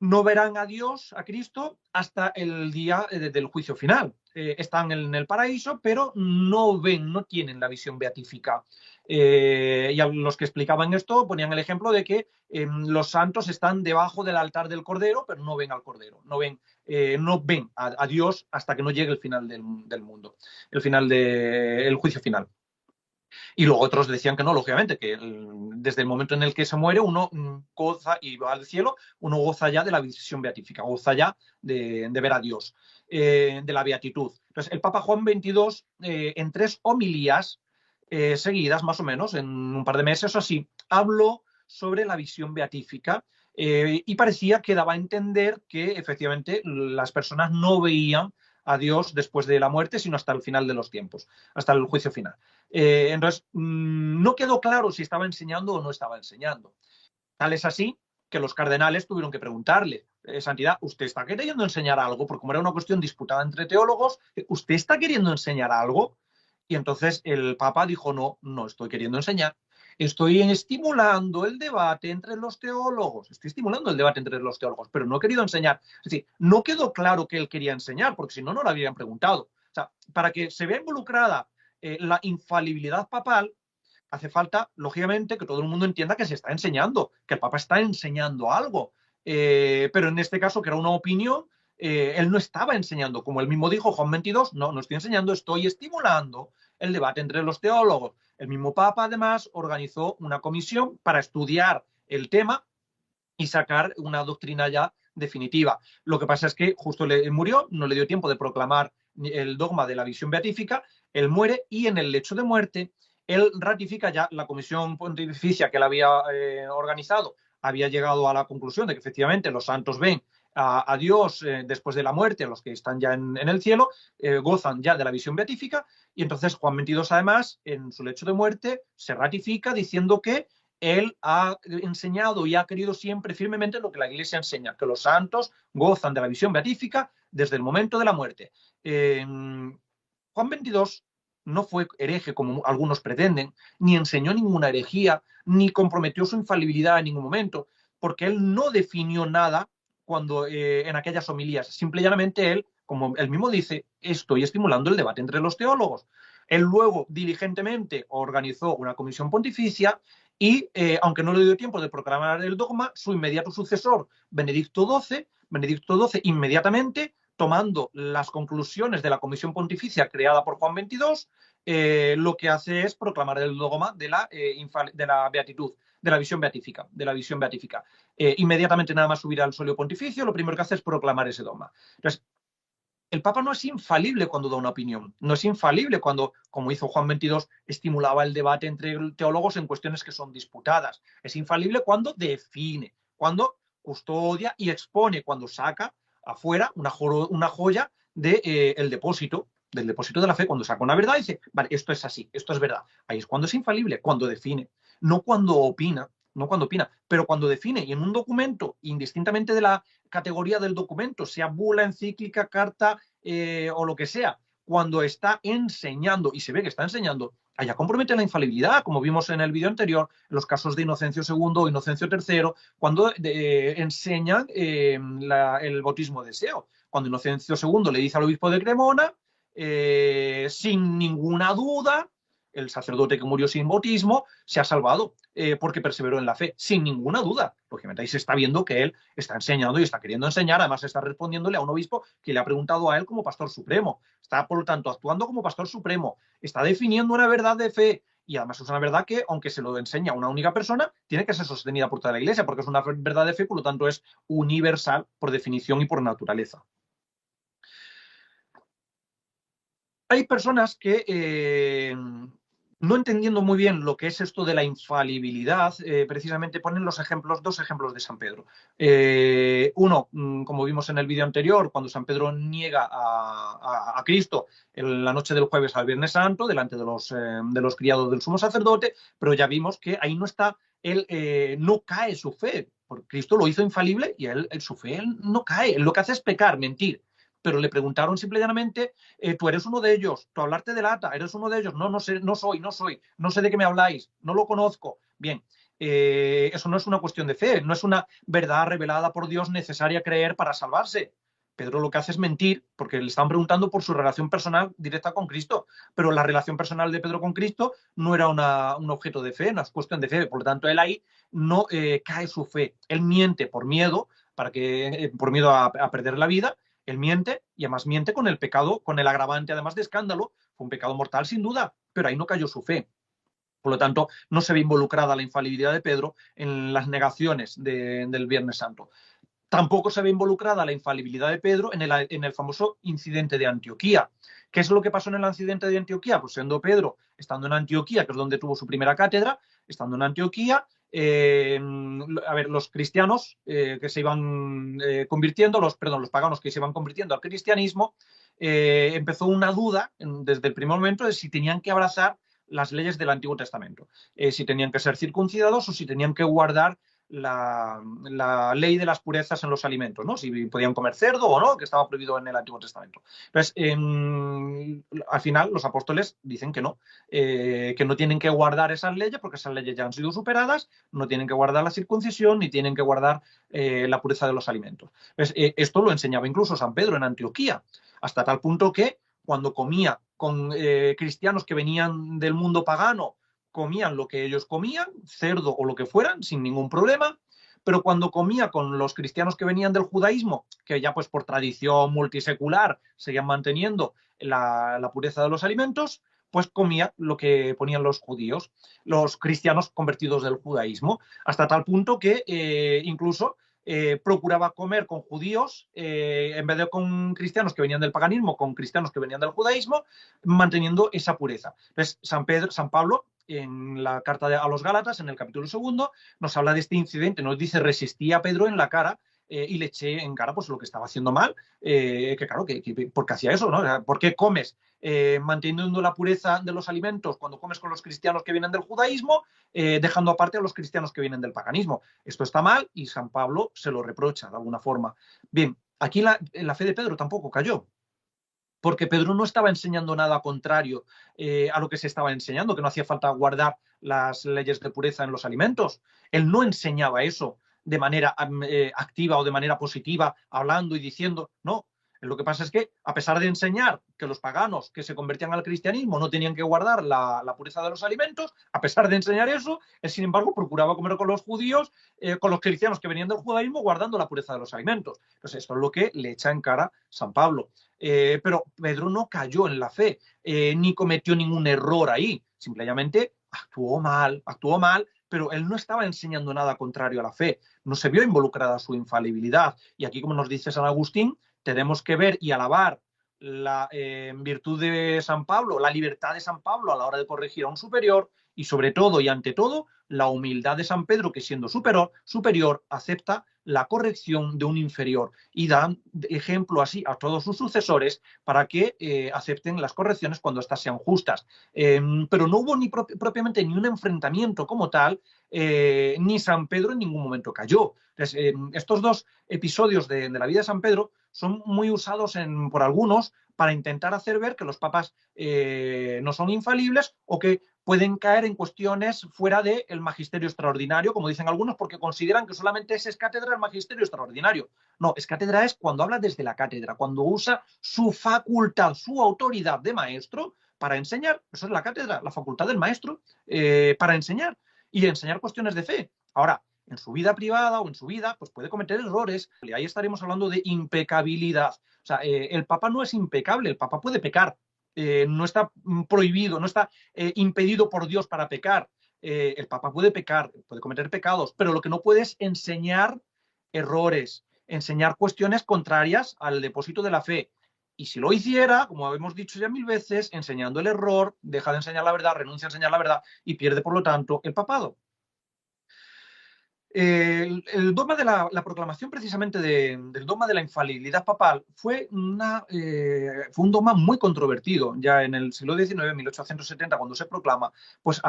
no verán a Dios, a Cristo, hasta el día del juicio final. Están en el paraíso, pero no ven, no tienen la visión beatífica. Y a los que explicaban esto ponían el ejemplo de que los santos están debajo del altar del Cordero, pero no ven al Cordero, no ven a Dios hasta que no llegue el final del mundo, el final del juicio final. Y luego otros decían que no, lógicamente, que desde el momento en el que se muere uno goza y va al cielo, uno goza ya de la visión beatífica, goza ya de ver a Dios, de la beatitud. Entonces, el Papa Juan XXII, en 3 homilías seguidas, más o menos, en un par de meses o así, habló sobre la visión beatífica y parecía que daba a entender que efectivamente las personas no veían a Dios después de la muerte, sino hasta el final de los tiempos, hasta el juicio final. Entonces, no quedó claro si estaba enseñando o no estaba enseñando. Tal es así que los cardenales tuvieron que preguntarle, Santidad, ¿usted está queriendo enseñar algo? Porque como era una cuestión disputada entre teólogos, ¿usted está queriendo enseñar algo? Y entonces el Papa dijo, no, no estoy queriendo enseñar. Estoy estimulando el debate entre los teólogos. Estoy estimulando el debate entre los teólogos, pero no he querido enseñar. Es decir, no quedó claro que él quería enseñar, porque si no, no lo habrían preguntado. O sea, para que se vea involucrada la infalibilidad papal, hace falta, lógicamente, que todo el mundo entienda que se está enseñando, que el Papa está enseñando algo. Pero en este caso, que era una opinión, él no estaba enseñando. Como él mismo dijo, Juan XXII, no estoy enseñando, estoy estimulando el debate entre los teólogos. El mismo Papa, además, organizó una comisión para estudiar el tema y sacar una doctrina ya definitiva. Lo que pasa es que justo murió, no le dio tiempo de proclamar el dogma de la visión beatífica, él muere y en el lecho de muerte él ratifica ya la comisión pontificia que él había organizado, había llegado a la conclusión de que efectivamente los santos ven a Dios después de la muerte, los que están ya en el cielo, gozan ya de la visión beatífica, y entonces Juan XXII además en su lecho de muerte se ratifica diciendo que él ha enseñado y ha querido siempre firmemente lo que la Iglesia enseña, que los santos gozan de la visión beatífica desde el momento de la muerte. Juan XXII no fue hereje como algunos pretenden, ni enseñó ninguna herejía, ni comprometió su infalibilidad en ningún momento, porque él no definió nada cuando en aquellas homilías. Simple y llanamente él, como él mismo dice, estoy estimulando el debate entre los teólogos. Él luego diligentemente organizó una comisión pontificia y, aunque no le dio tiempo de proclamar el dogma, su inmediato sucesor, Benedicto XII inmediatamente, tomando las conclusiones de la comisión pontificia creada por Juan XXII, lo que hace es proclamar el dogma de la beatitud, de la visión beatífica. Inmediatamente nada más subir al solio pontificio, lo primero que hace es proclamar ese dogma. Entonces, el Papa no es infalible cuando da una opinión, no es infalible cuando, como hizo Juan XXII, estimulaba el debate entre teólogos en cuestiones que son disputadas. Es infalible cuando define, cuando custodia y expone, cuando saca afuera una joya del depósito de la fe, cuando saca una verdad y dice, vale, esto es así, esto es verdad. Ahí es cuando es infalible, cuando define, no cuando opina. no cuando opina, pero cuando define, y en un documento, indistintamente de la categoría del documento, sea bula, encíclica, carta o lo que sea, cuando está enseñando, y se ve que está enseñando, allá compromete la infalibilidad, como vimos en el vídeo anterior, en los casos de Inocencio II o Inocencio III, cuando enseñan el bautismo de deseo. Cuando Inocencio II le dice al obispo de Cremona, sin ninguna duda, el sacerdote que murió sin bautismo se ha salvado porque perseveró en la fe, sin ninguna duda. Lógicamente ahí se está viendo que él está enseñando y está queriendo enseñar, además está respondiéndole a un obispo que le ha preguntado a él como pastor supremo. Está, por lo tanto, actuando como pastor supremo, está definiendo una verdad de fe y además es una verdad que, aunque se lo enseña a una única persona, tiene que ser sostenida por toda la Iglesia, porque es una verdad de fe, por lo tanto es universal por definición y por naturaleza. Hay personas que, no entendiendo muy bien lo que es esto de la infalibilidad, precisamente ponen los ejemplos, dos ejemplos de San Pedro. Uno, como vimos en el vídeo anterior, cuando San Pedro niega a Cristo en la noche del jueves al Viernes Santo, delante de los criados del sumo sacerdote, pero ya vimos que ahí no está, él no cae su fe, porque Cristo lo hizo infalible y su fe él no cae, él lo que hace es pecar, mentir. Pero le preguntaron simplemente, tú eres uno de ellos, tú hablarte de lata, eres uno de ellos, no, no sé, no soy, no sé de qué me habláis, no lo conozco. Bien, eso no es una cuestión de fe, no es una verdad revelada por Dios necesaria creer para salvarse. Pedro lo que hace es mentir, porque le están preguntando por su relación personal directa con Cristo, pero la relación personal de Pedro con Cristo no era un objeto de fe, no es cuestión de fe, por lo tanto él ahí no cae su fe, él miente por miedo, por miedo a perder la vida. Él miente y además miente con el pecado, con el agravante además de escándalo. Fue un pecado mortal sin duda, pero ahí no cayó su fe. Por lo tanto, no se ve involucrada la infalibilidad de Pedro en las negaciones del Viernes Santo. Tampoco se ve involucrada la infalibilidad de Pedro en el famoso incidente de Antioquía. ¿Qué es lo que pasó en el incidente de Antioquía? Pues siendo Pedro, estando en Antioquía, que es donde tuvo su primera cátedra, estando en Antioquía, los cristianos que se iban convirtiendo, los paganos que se iban convirtiendo al cristianismo, empezó una duda desde el primer momento de si tenían que abrazar las leyes del Antiguo Testamento, si tenían que ser circuncidados o si tenían que guardar la ley de las purezas en los alimentos, ¿no? Si podían comer cerdo o no, que estaba prohibido en el Antiguo Testamento. Entonces, al final, los apóstoles dicen que no tienen que guardar esas leyes porque esas leyes ya han sido superadas, no tienen que guardar la circuncisión ni tienen que guardar la pureza de los alimentos. Entonces, esto lo enseñaba incluso San Pedro en Antioquía, hasta tal punto que cuando comía con cristianos que venían del mundo pagano, comían lo que ellos comían, cerdo o lo que fueran, sin ningún problema, pero cuando comía con los cristianos que venían del judaísmo, que ya pues por tradición multisecular seguían manteniendo la pureza de los alimentos, pues comía lo que ponían los judíos, los cristianos convertidos del judaísmo, hasta tal punto que incluso procuraba comer con judíos en vez de con cristianos que venían del paganismo, con cristianos que venían del judaísmo, manteniendo esa pureza. Entonces, San Pablo, en la carta a los Gálatas, en el capítulo 2, nos habla de este incidente, nos dice, resistía a Pedro en la cara y le eché en cara pues lo que estaba haciendo mal, que claro, ¿por qué hacía eso? ¿No? O sea, ¿por qué comes manteniendo la pureza de los alimentos cuando comes con los cristianos que vienen del judaísmo, dejando aparte a los cristianos que vienen del paganismo? Esto está mal y San Pablo se lo reprocha de alguna forma. Bien, aquí la fe de Pedro tampoco cayó, porque Pedro no estaba enseñando nada contrario a lo que se estaba enseñando, que no hacía falta guardar las leyes de pureza en los alimentos. Él no enseñaba eso de manera activa o de manera positiva, hablando y diciendo, no. Lo que pasa es que, a pesar de enseñar que los paganos que se convertían al cristianismo no tenían que guardar la pureza de los alimentos, a pesar de enseñar eso, él, sin embargo, procuraba comer con los judíos, con los cristianos que venían del judaísmo, guardando la pureza de los alimentos. Entonces, esto es lo que le echa en cara San Pablo. Pero Pedro no cayó en la fe, ni cometió ningún error ahí, simplemente actuó mal, pero él no estaba enseñando nada contrario a la fe, no se vio involucrada su infalibilidad. Y aquí, como nos dice San Agustín, tenemos que ver y alabar la virtud de San Pablo, la libertad de San Pablo a la hora de corregir a un superior y sobre todo y ante todo la humildad de San Pedro, que siendo superior acepta la corrección de un inferior y da ejemplo así a todos sus sucesores para que acepten las correcciones cuando éstas sean justas. Pero no hubo propiamente ni un enfrentamiento como tal, ni San Pedro en ningún momento cayó. Entonces, estos dos episodios de la vida de San Pedro son muy usados por algunos para intentar hacer ver que los papas no son infalibles o que pueden caer en cuestiones fuera del magisterio extraordinario, como dicen algunos, porque consideran que solamente es cátedra el magisterio extraordinario. No, es cátedra es cuando habla desde la cátedra, cuando usa su facultad, su autoridad de maestro para enseñar. Eso es la cátedra, la facultad del maestro para enseñar y enseñar cuestiones de fe. Ahora, en su vida privada o en su vida, pues puede cometer errores. Y ahí estaremos hablando de impecabilidad. O sea, el Papa no es impecable, el Papa puede pecar. No está prohibido, no está impedido por Dios para pecar. El Papa puede pecar, puede cometer pecados, pero lo que no puede es enseñar errores, enseñar cuestiones contrarias al depósito de la fe. Y si lo hiciera, como hemos dicho ya 1000 veces, enseñando el error, deja de enseñar la verdad, renuncia a enseñar la verdad y pierde, por lo tanto, el papado. El dogma de la proclamación precisamente del dogma de la infalibilidad papal fue un dogma muy controvertido. Ya en el siglo XIX, en 1870, cuando se proclama, pues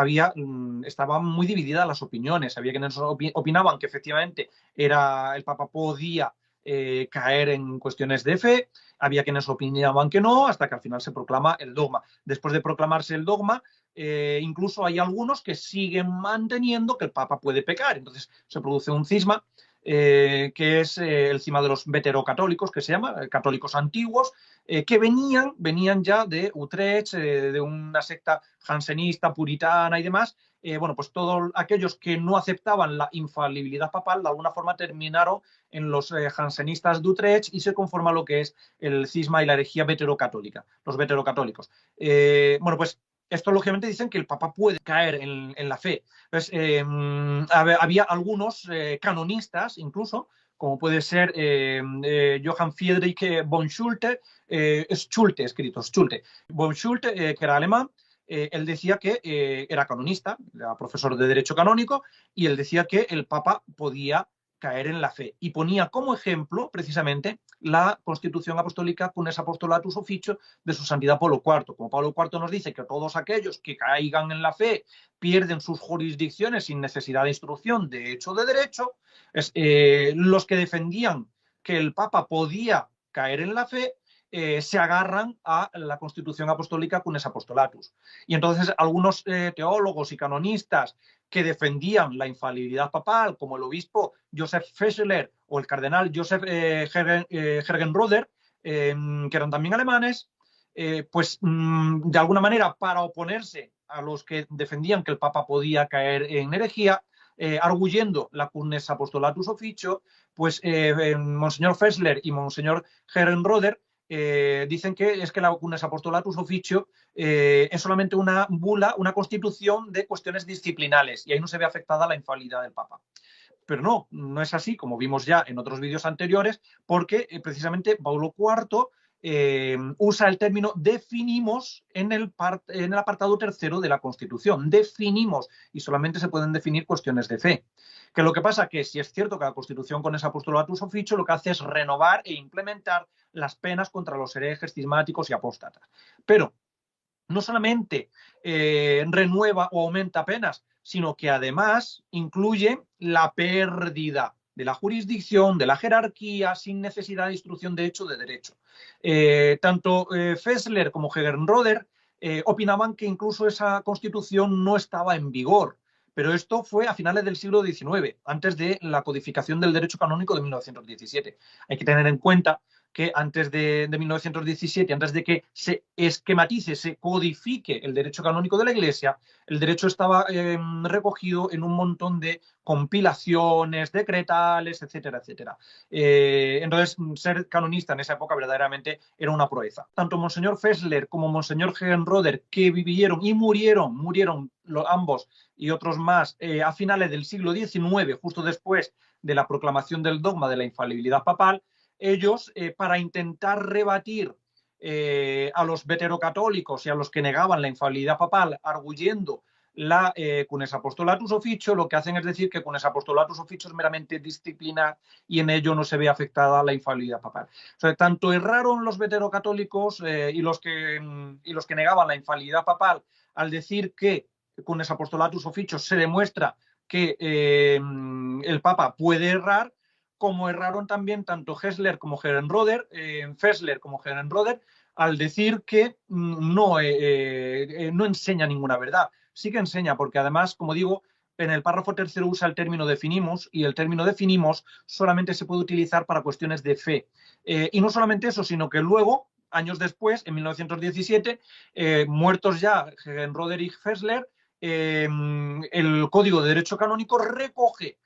estaban muy divididas las opiniones. Había quienes opinaban que efectivamente el Papa podía caer en cuestiones de fe, había quienes opinaban que no, hasta que al final se proclama el dogma. Después de proclamarse el dogma, incluso hay algunos que siguen manteniendo que el Papa puede pecar. Entonces se produce un cisma, que es el cisma de los veterocatólicos, que se llama, católicos antiguos, que venían ya de Utrecht, de una secta jansenista, puritana y demás. Bueno, pues todos aquellos que no aceptaban la infalibilidad papal, de alguna forma terminaron en los jansenistas de Utrecht y se conforma lo que es el cisma y la herejía veterocatólica, los veterocatólicos. Bueno, pues esto lógicamente dicen que el Papa puede caer en la fe. Entonces, había algunos canonistas incluso, como puede ser Johann Friedrich von Schulte, Schulte. Von Schulte, que era alemán, él decía que era canonista, era profesor de Derecho Canónico, y él decía que el Papa podía caer en la fe. Y ponía como ejemplo, precisamente, la Constitución Apostólica Cunes Apostolatus Officio de su santidad Pablo IV. Como Pablo IV nos dice que todos aquellos que caigan en la fe pierden sus jurisdicciones sin necesidad de instrucción de hecho de derecho, los que defendían que el Papa podía caer en la fe, se agarran a la Constitución Apostólica Cunes Apostolatus. Y entonces algunos teólogos y canonistas que defendían la infalibilidad papal, como el obispo Joseph Fessler o el cardenal Joseph Hergenroder, que eran también alemanes, pues de alguna manera, para oponerse a los que defendían que el Papa podía caer en herejía, arguyendo la Cunes Apostolatus Officio, pues Monseñor Fessler y Monseñor Herrenroder dicen que es que la Cunes Apostolatus Officio es solamente una bula, una constitución de cuestiones disciplinales, y ahí no se ve afectada la infalibilidad del Papa. Pero no es así, como vimos ya en otros vídeos anteriores, porque precisamente Paulo IV usa el término definimos en el apartado tercero de la Constitución. Definimos, y solamente se pueden definir cuestiones de fe. Que lo que pasa que si es cierto que la Constitución con ese apostolatus officio lo que hace es renovar e implementar las penas contra los herejes, cismáticos y apóstatas. Pero no solamente renueva o aumenta penas, sino que además incluye la pérdida de la jurisdicción, de la jerarquía, sin necesidad de instrucción de hecho de derecho. Tanto Fessler como Herrenroder opinaban que incluso esa constitución no estaba en vigor, pero esto fue a finales del siglo XIX, antes de la codificación del derecho canónico de 1917. Hay que tener en cuenta que antes de 1917, antes de que se esquematice, se codifique el derecho canónico de la Iglesia, el derecho estaba recogido en un montón de compilaciones, decretales, etcétera, etcétera. Entonces, ser canonista en esa época verdaderamente era una proeza. Tanto Monseñor Fessler como Monseñor Herrenroder, que vivieron y murieron ambos y otros más a finales del siglo XIX, justo después de la proclamación del dogma de la infalibilidad papal, ellos, para intentar rebatir a los veterocatólicos y a los que negaban la infalibilidad papal, arguyendo la cunes apostolatus officio, lo que hacen es decir que cunes apostolatus officio es meramente disciplinar y en ello no se ve afectada la infalibilidad papal. O sea, tanto erraron los veterocatólicos y los que negaban la infalibilidad papal al decir que cunes apostolatus officio se demuestra que el Papa puede errar, como erraron también tanto Fessler como Herrenroder, al decir que no enseña ninguna verdad. Sí que enseña, porque además, como digo, en el párrafo tercero usa el término definimus y el término definimus solamente se puede utilizar para cuestiones de fe. Y no solamente eso, sino que luego, años después, en 1917, muertos ya Herrenroder y Fessler, el Código de Derecho Canónico recoge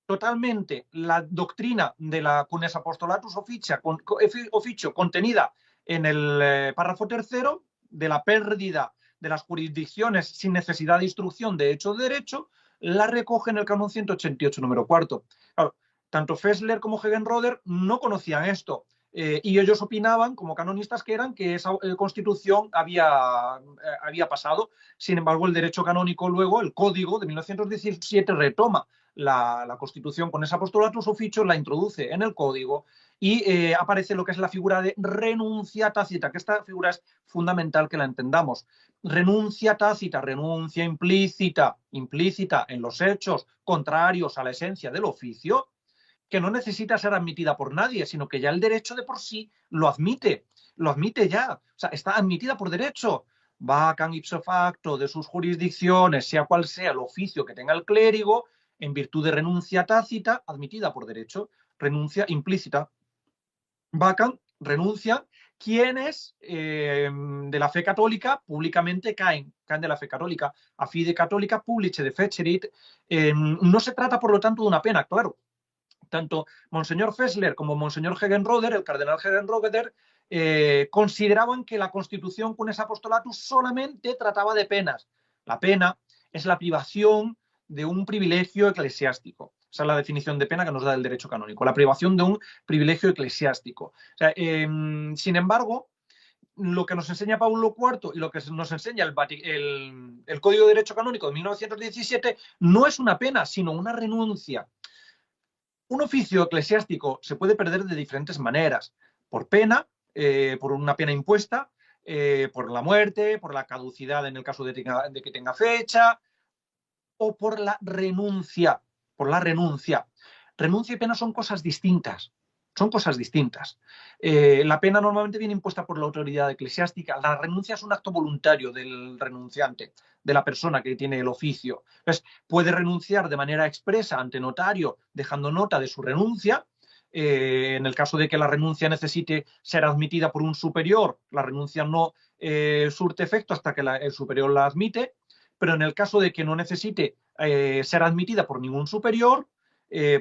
totalmente la doctrina de la cunes apostolatus officio contenida en el párrafo tercero de la pérdida de las jurisdicciones sin necesidad de instrucción de hecho de derecho, la recoge en el canon 188, número cuarto. Claro, tanto Fessler como Herrenroder no conocían esto. Y ellos opinaban, como canonistas que eran, que esa constitución había pasado. Sin embargo, el derecho canónico luego, el código de 1917, retoma la constitución con esa postulatus officio, la introduce en el código y aparece lo que es la figura de renuncia tácita, que esta figura es fundamental que la entendamos. Renuncia tácita, renuncia implícita en los hechos contrarios a la esencia del oficio, que no necesita ser admitida por nadie, sino que ya el derecho de por sí lo admite ya, o sea, está admitida por derecho. Vacan ipso facto de sus jurisdicciones, sea cual sea el oficio que tenga el clérigo, en virtud de renuncia tácita, admitida por derecho, renuncia implícita. Vacan, renuncia, quienes de la fe católica públicamente caen de la fe católica, a fide católica publice defecerit. No se trata, por lo tanto, de una pena, claro. Tanto Monseñor Fessler como Monseñor Herrenroder, el cardenal Herrenroder, consideraban que la Constitución cunes apostolatus solamente trataba de penas. La pena es la privación de un privilegio eclesiástico. Esa es la definición de pena que nos da el derecho canónico, la privación de un privilegio eclesiástico. O sea, sin embargo, lo que nos enseña Paulo IV y lo que nos enseña el Código de Derecho Canónico de 1917 no es una pena, sino una renuncia. Un oficio eclesiástico se puede perder de diferentes maneras, por pena, por una pena impuesta, por la muerte, por la caducidad en el caso de que tenga fecha, o por la renuncia. Renuncia y pena son cosas distintas. La pena normalmente viene impuesta por la autoridad eclesiástica. La renuncia es un acto voluntario del renunciante, de la persona que tiene el oficio. Entonces, puede renunciar de manera expresa ante notario, dejando nota de su renuncia. En el caso de que la renuncia necesite ser admitida por un superior, la renuncia no surte efecto hasta que el superior la admite, pero en el caso de que no necesite ser admitida por ningún superior,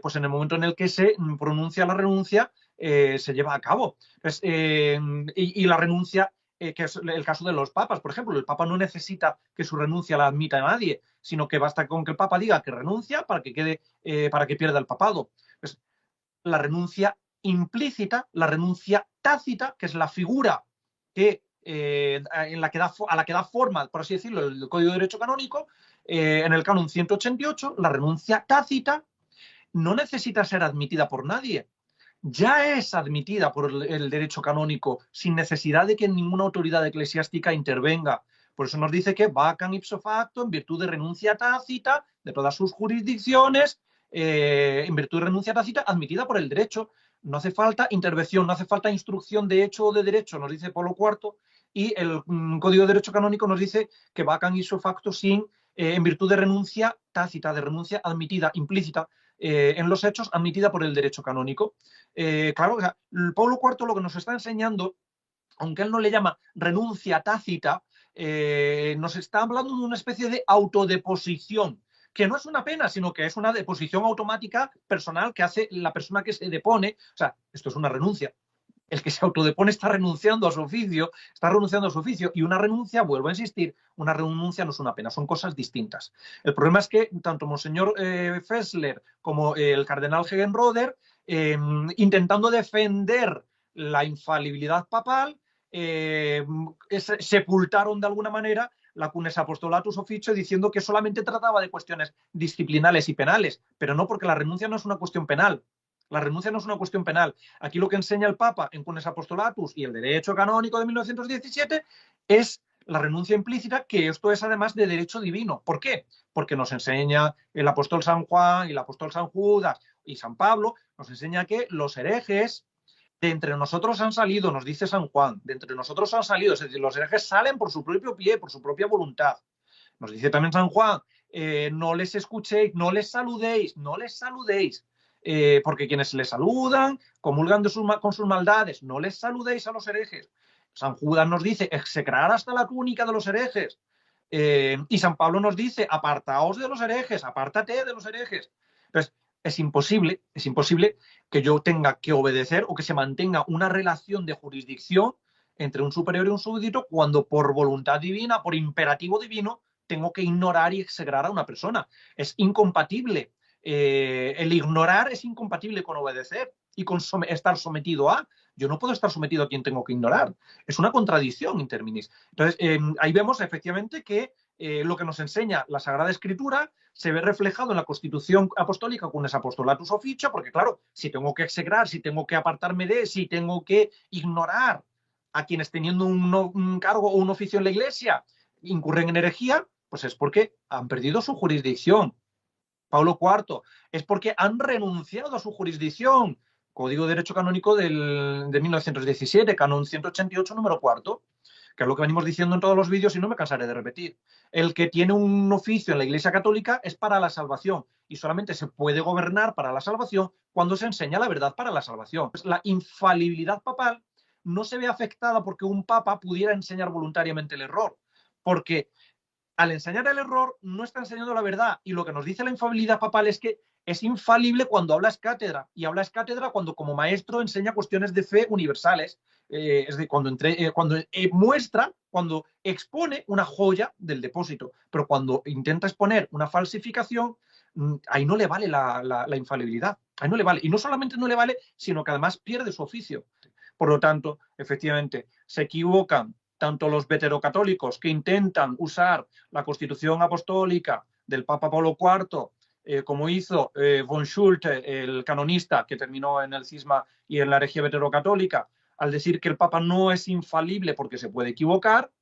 pues en el momento en el que se pronuncia la renuncia, se lleva a cabo. Pues, y la renuncia, que es el caso de los papas, por ejemplo, el papa no necesita que su renuncia la admita a nadie, sino que basta con que el papa diga que renuncia para que pierda el papado. Pues, la renuncia implícita, la renuncia tácita, que es la figura que, a la que da forma, por así decirlo, el Código de Derecho Canónico, en el canon 188, la renuncia tácita no necesita ser admitida por nadie. Ya es admitida por el derecho canónico sin necesidad de que ninguna autoridad eclesiástica intervenga. Por eso nos dice que vacan ipso facto en virtud de renuncia tácita de todas sus jurisdicciones, en virtud de renuncia tácita admitida por el derecho. No hace falta intervención, no hace falta instrucción de hecho o de derecho, nos dice Polo IV, y el Código de Derecho Canónico nos dice que vacan ipso facto en virtud de renuncia tácita, de renuncia admitida, implícita, en los hechos, admitida por el derecho canónico. Claro, o sea, Pablo IV lo que nos está enseñando, aunque él no le llama renuncia tácita, nos está hablando de una especie de autodeposición, que no es una pena, sino que es una deposición automática personal que hace la persona que se depone. O sea, esto es una renuncia. El que se autodepone está renunciando a su oficio, y una renuncia, vuelvo a insistir, una renuncia no es una pena, son cosas distintas. El problema es que tanto Monseñor Fessler como el cardenal Herrenroder, intentando defender la infalibilidad papal, sepultaron de alguna manera la Cunes Apostolatus Officio diciendo que solamente trataba de cuestiones disciplinales y penales, pero no, porque la renuncia no es una cuestión penal. La renuncia no es una cuestión penal. Aquí lo que enseña el Papa en Cunes Apostolatus y el derecho canónico de 1917 es la renuncia implícita, que esto es además de derecho divino. ¿Por qué? Porque nos enseña el apóstol San Juan y el apóstol San Judas y San Pablo, nos enseña que los herejes de entre nosotros han salido, nos dice San Juan, de entre nosotros han salido, es decir, los herejes salen por su propio pie, por su propia voluntad. Nos dice también San Juan, no les escuchéis, no les saludéis, no les saludéis, porque quienes les saludan comulgan con sus maldades, no les saludéis a los herejes. San Judas nos dice, execrar hasta la túnica de los herejes. Y San Pablo nos dice, apartaos de los herejes, apártate de los herejes. Entonces, es imposible que yo tenga que obedecer o que se mantenga una relación de jurisdicción entre un superior y un súbdito cuando por voluntad divina, por imperativo divino, tengo que ignorar y execrar a una persona. Es incompatible. El ignorar es incompatible con obedecer y con estar sometido a. Yo no puedo estar sometido a quien tengo que ignorar. Es una contradicción interminis. Entonces, ahí vemos efectivamente que lo que nos enseña la Sagrada Escritura se ve reflejado en la Constitución Apostólica Cunes Apostolatus Officio, porque claro, si tengo que execrar, si tengo que apartarme de, si tengo que ignorar a quienes teniendo un cargo o un oficio en la Iglesia incurren en herejía, pues es porque han perdido su jurisdicción. Pablo IV, es porque han renunciado a su jurisdicción. Código de Derecho Canónico de 1917, Canon 188, número 4, que es lo que venimos diciendo en todos los vídeos y no me cansaré de repetir. El que tiene un oficio en la Iglesia Católica es para la salvación y solamente se puede gobernar para la salvación cuando se enseña la verdad para la salvación. La infalibilidad papal no se ve afectada porque un papa pudiera enseñar voluntariamente el error, porque al enseñar el error no está enseñando la verdad, y lo que nos dice la infalibilidad papal es que es infalible cuando habla es cátedra, y habla es cátedra cuando como maestro enseña cuestiones de fe universales, es decir, cuando muestra, cuando expone una joya del depósito, pero cuando intenta exponer una falsificación, ahí no le vale la infalibilidad, ahí no le vale, y no solamente no le vale, sino que además pierde su oficio. Por lo tanto, efectivamente, se equivocan tanto los veterocatólicos que intentan usar la Constitución Apostólica del Papa Pablo IV, como hizo von Schulte, el canonista que terminó en el cisma y en la herejía veterocatólica, al decir que el Papa no es infalible porque se puede equivocar,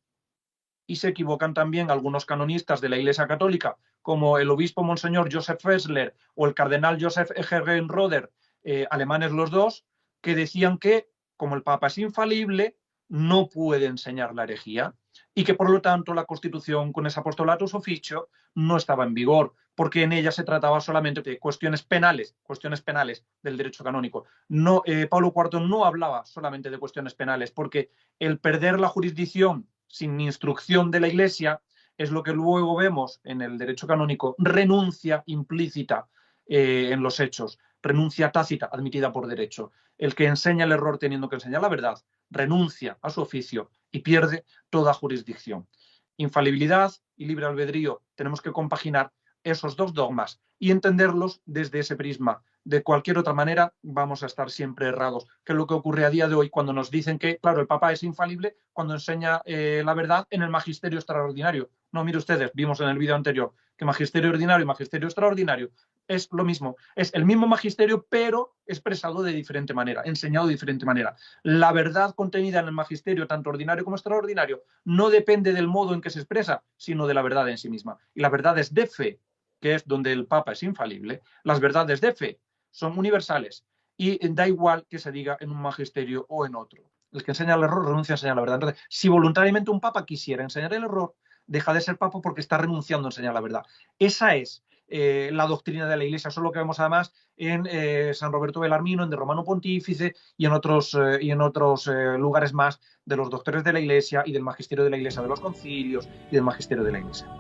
y se equivocan también algunos canonistas de la Iglesia Católica, como el obispo Monseñor Joseph Fessler o el cardenal Joseph Egergen-Roder, alemanes los dos, que decían que, como el Papa es infalible, no puede enseñar la herejía y que, por lo tanto, la Constitución Cunes Apostolatus Officio no estaba en vigor, porque en ella se trataba solamente de cuestiones penales del derecho canónico. No, Pablo IV no hablaba solamente de cuestiones penales, porque el perder la jurisdicción sin instrucción de la Iglesia es lo que luego vemos en el derecho canónico, renuncia implícita en los hechos, renuncia tácita admitida por derecho. El que enseña el error teniendo que enseñar la verdad renuncia a su oficio y pierde toda jurisdicción. Infalibilidad y libre albedrío, tenemos que compaginar esos dos dogmas y entenderlos desde ese prisma. De cualquier otra manera vamos a estar siempre errados, que es lo que ocurre a día de hoy cuando nos dicen que, claro, el Papa es infalible cuando enseña la verdad en el magisterio extraordinario. No, mire ustedes, vimos en el vídeo anterior que magisterio ordinario y magisterio extraordinario es lo mismo, es el mismo magisterio, pero expresado de diferente manera, enseñado de diferente manera. La verdad contenida en el magisterio, tanto ordinario como extraordinario, no depende del modo en que se expresa, sino de la verdad en sí misma. Y las verdades de fe, que es donde el Papa es infalible, las verdades de fe son universales y da igual que se diga en un magisterio o en otro. El que enseña el error renuncia a enseñar la verdad. Entonces, si voluntariamente un Papa quisiera enseñar el error, deja de ser Papa porque está renunciando a enseñar la verdad. Esa es la doctrina de la Iglesia. Eso es lo que vemos además en San Roberto Belarmino, en De Romano Pontífice y en otros lugares más de los doctores de la Iglesia y del magisterio de la Iglesia de los concilios y del magisterio de la Iglesia.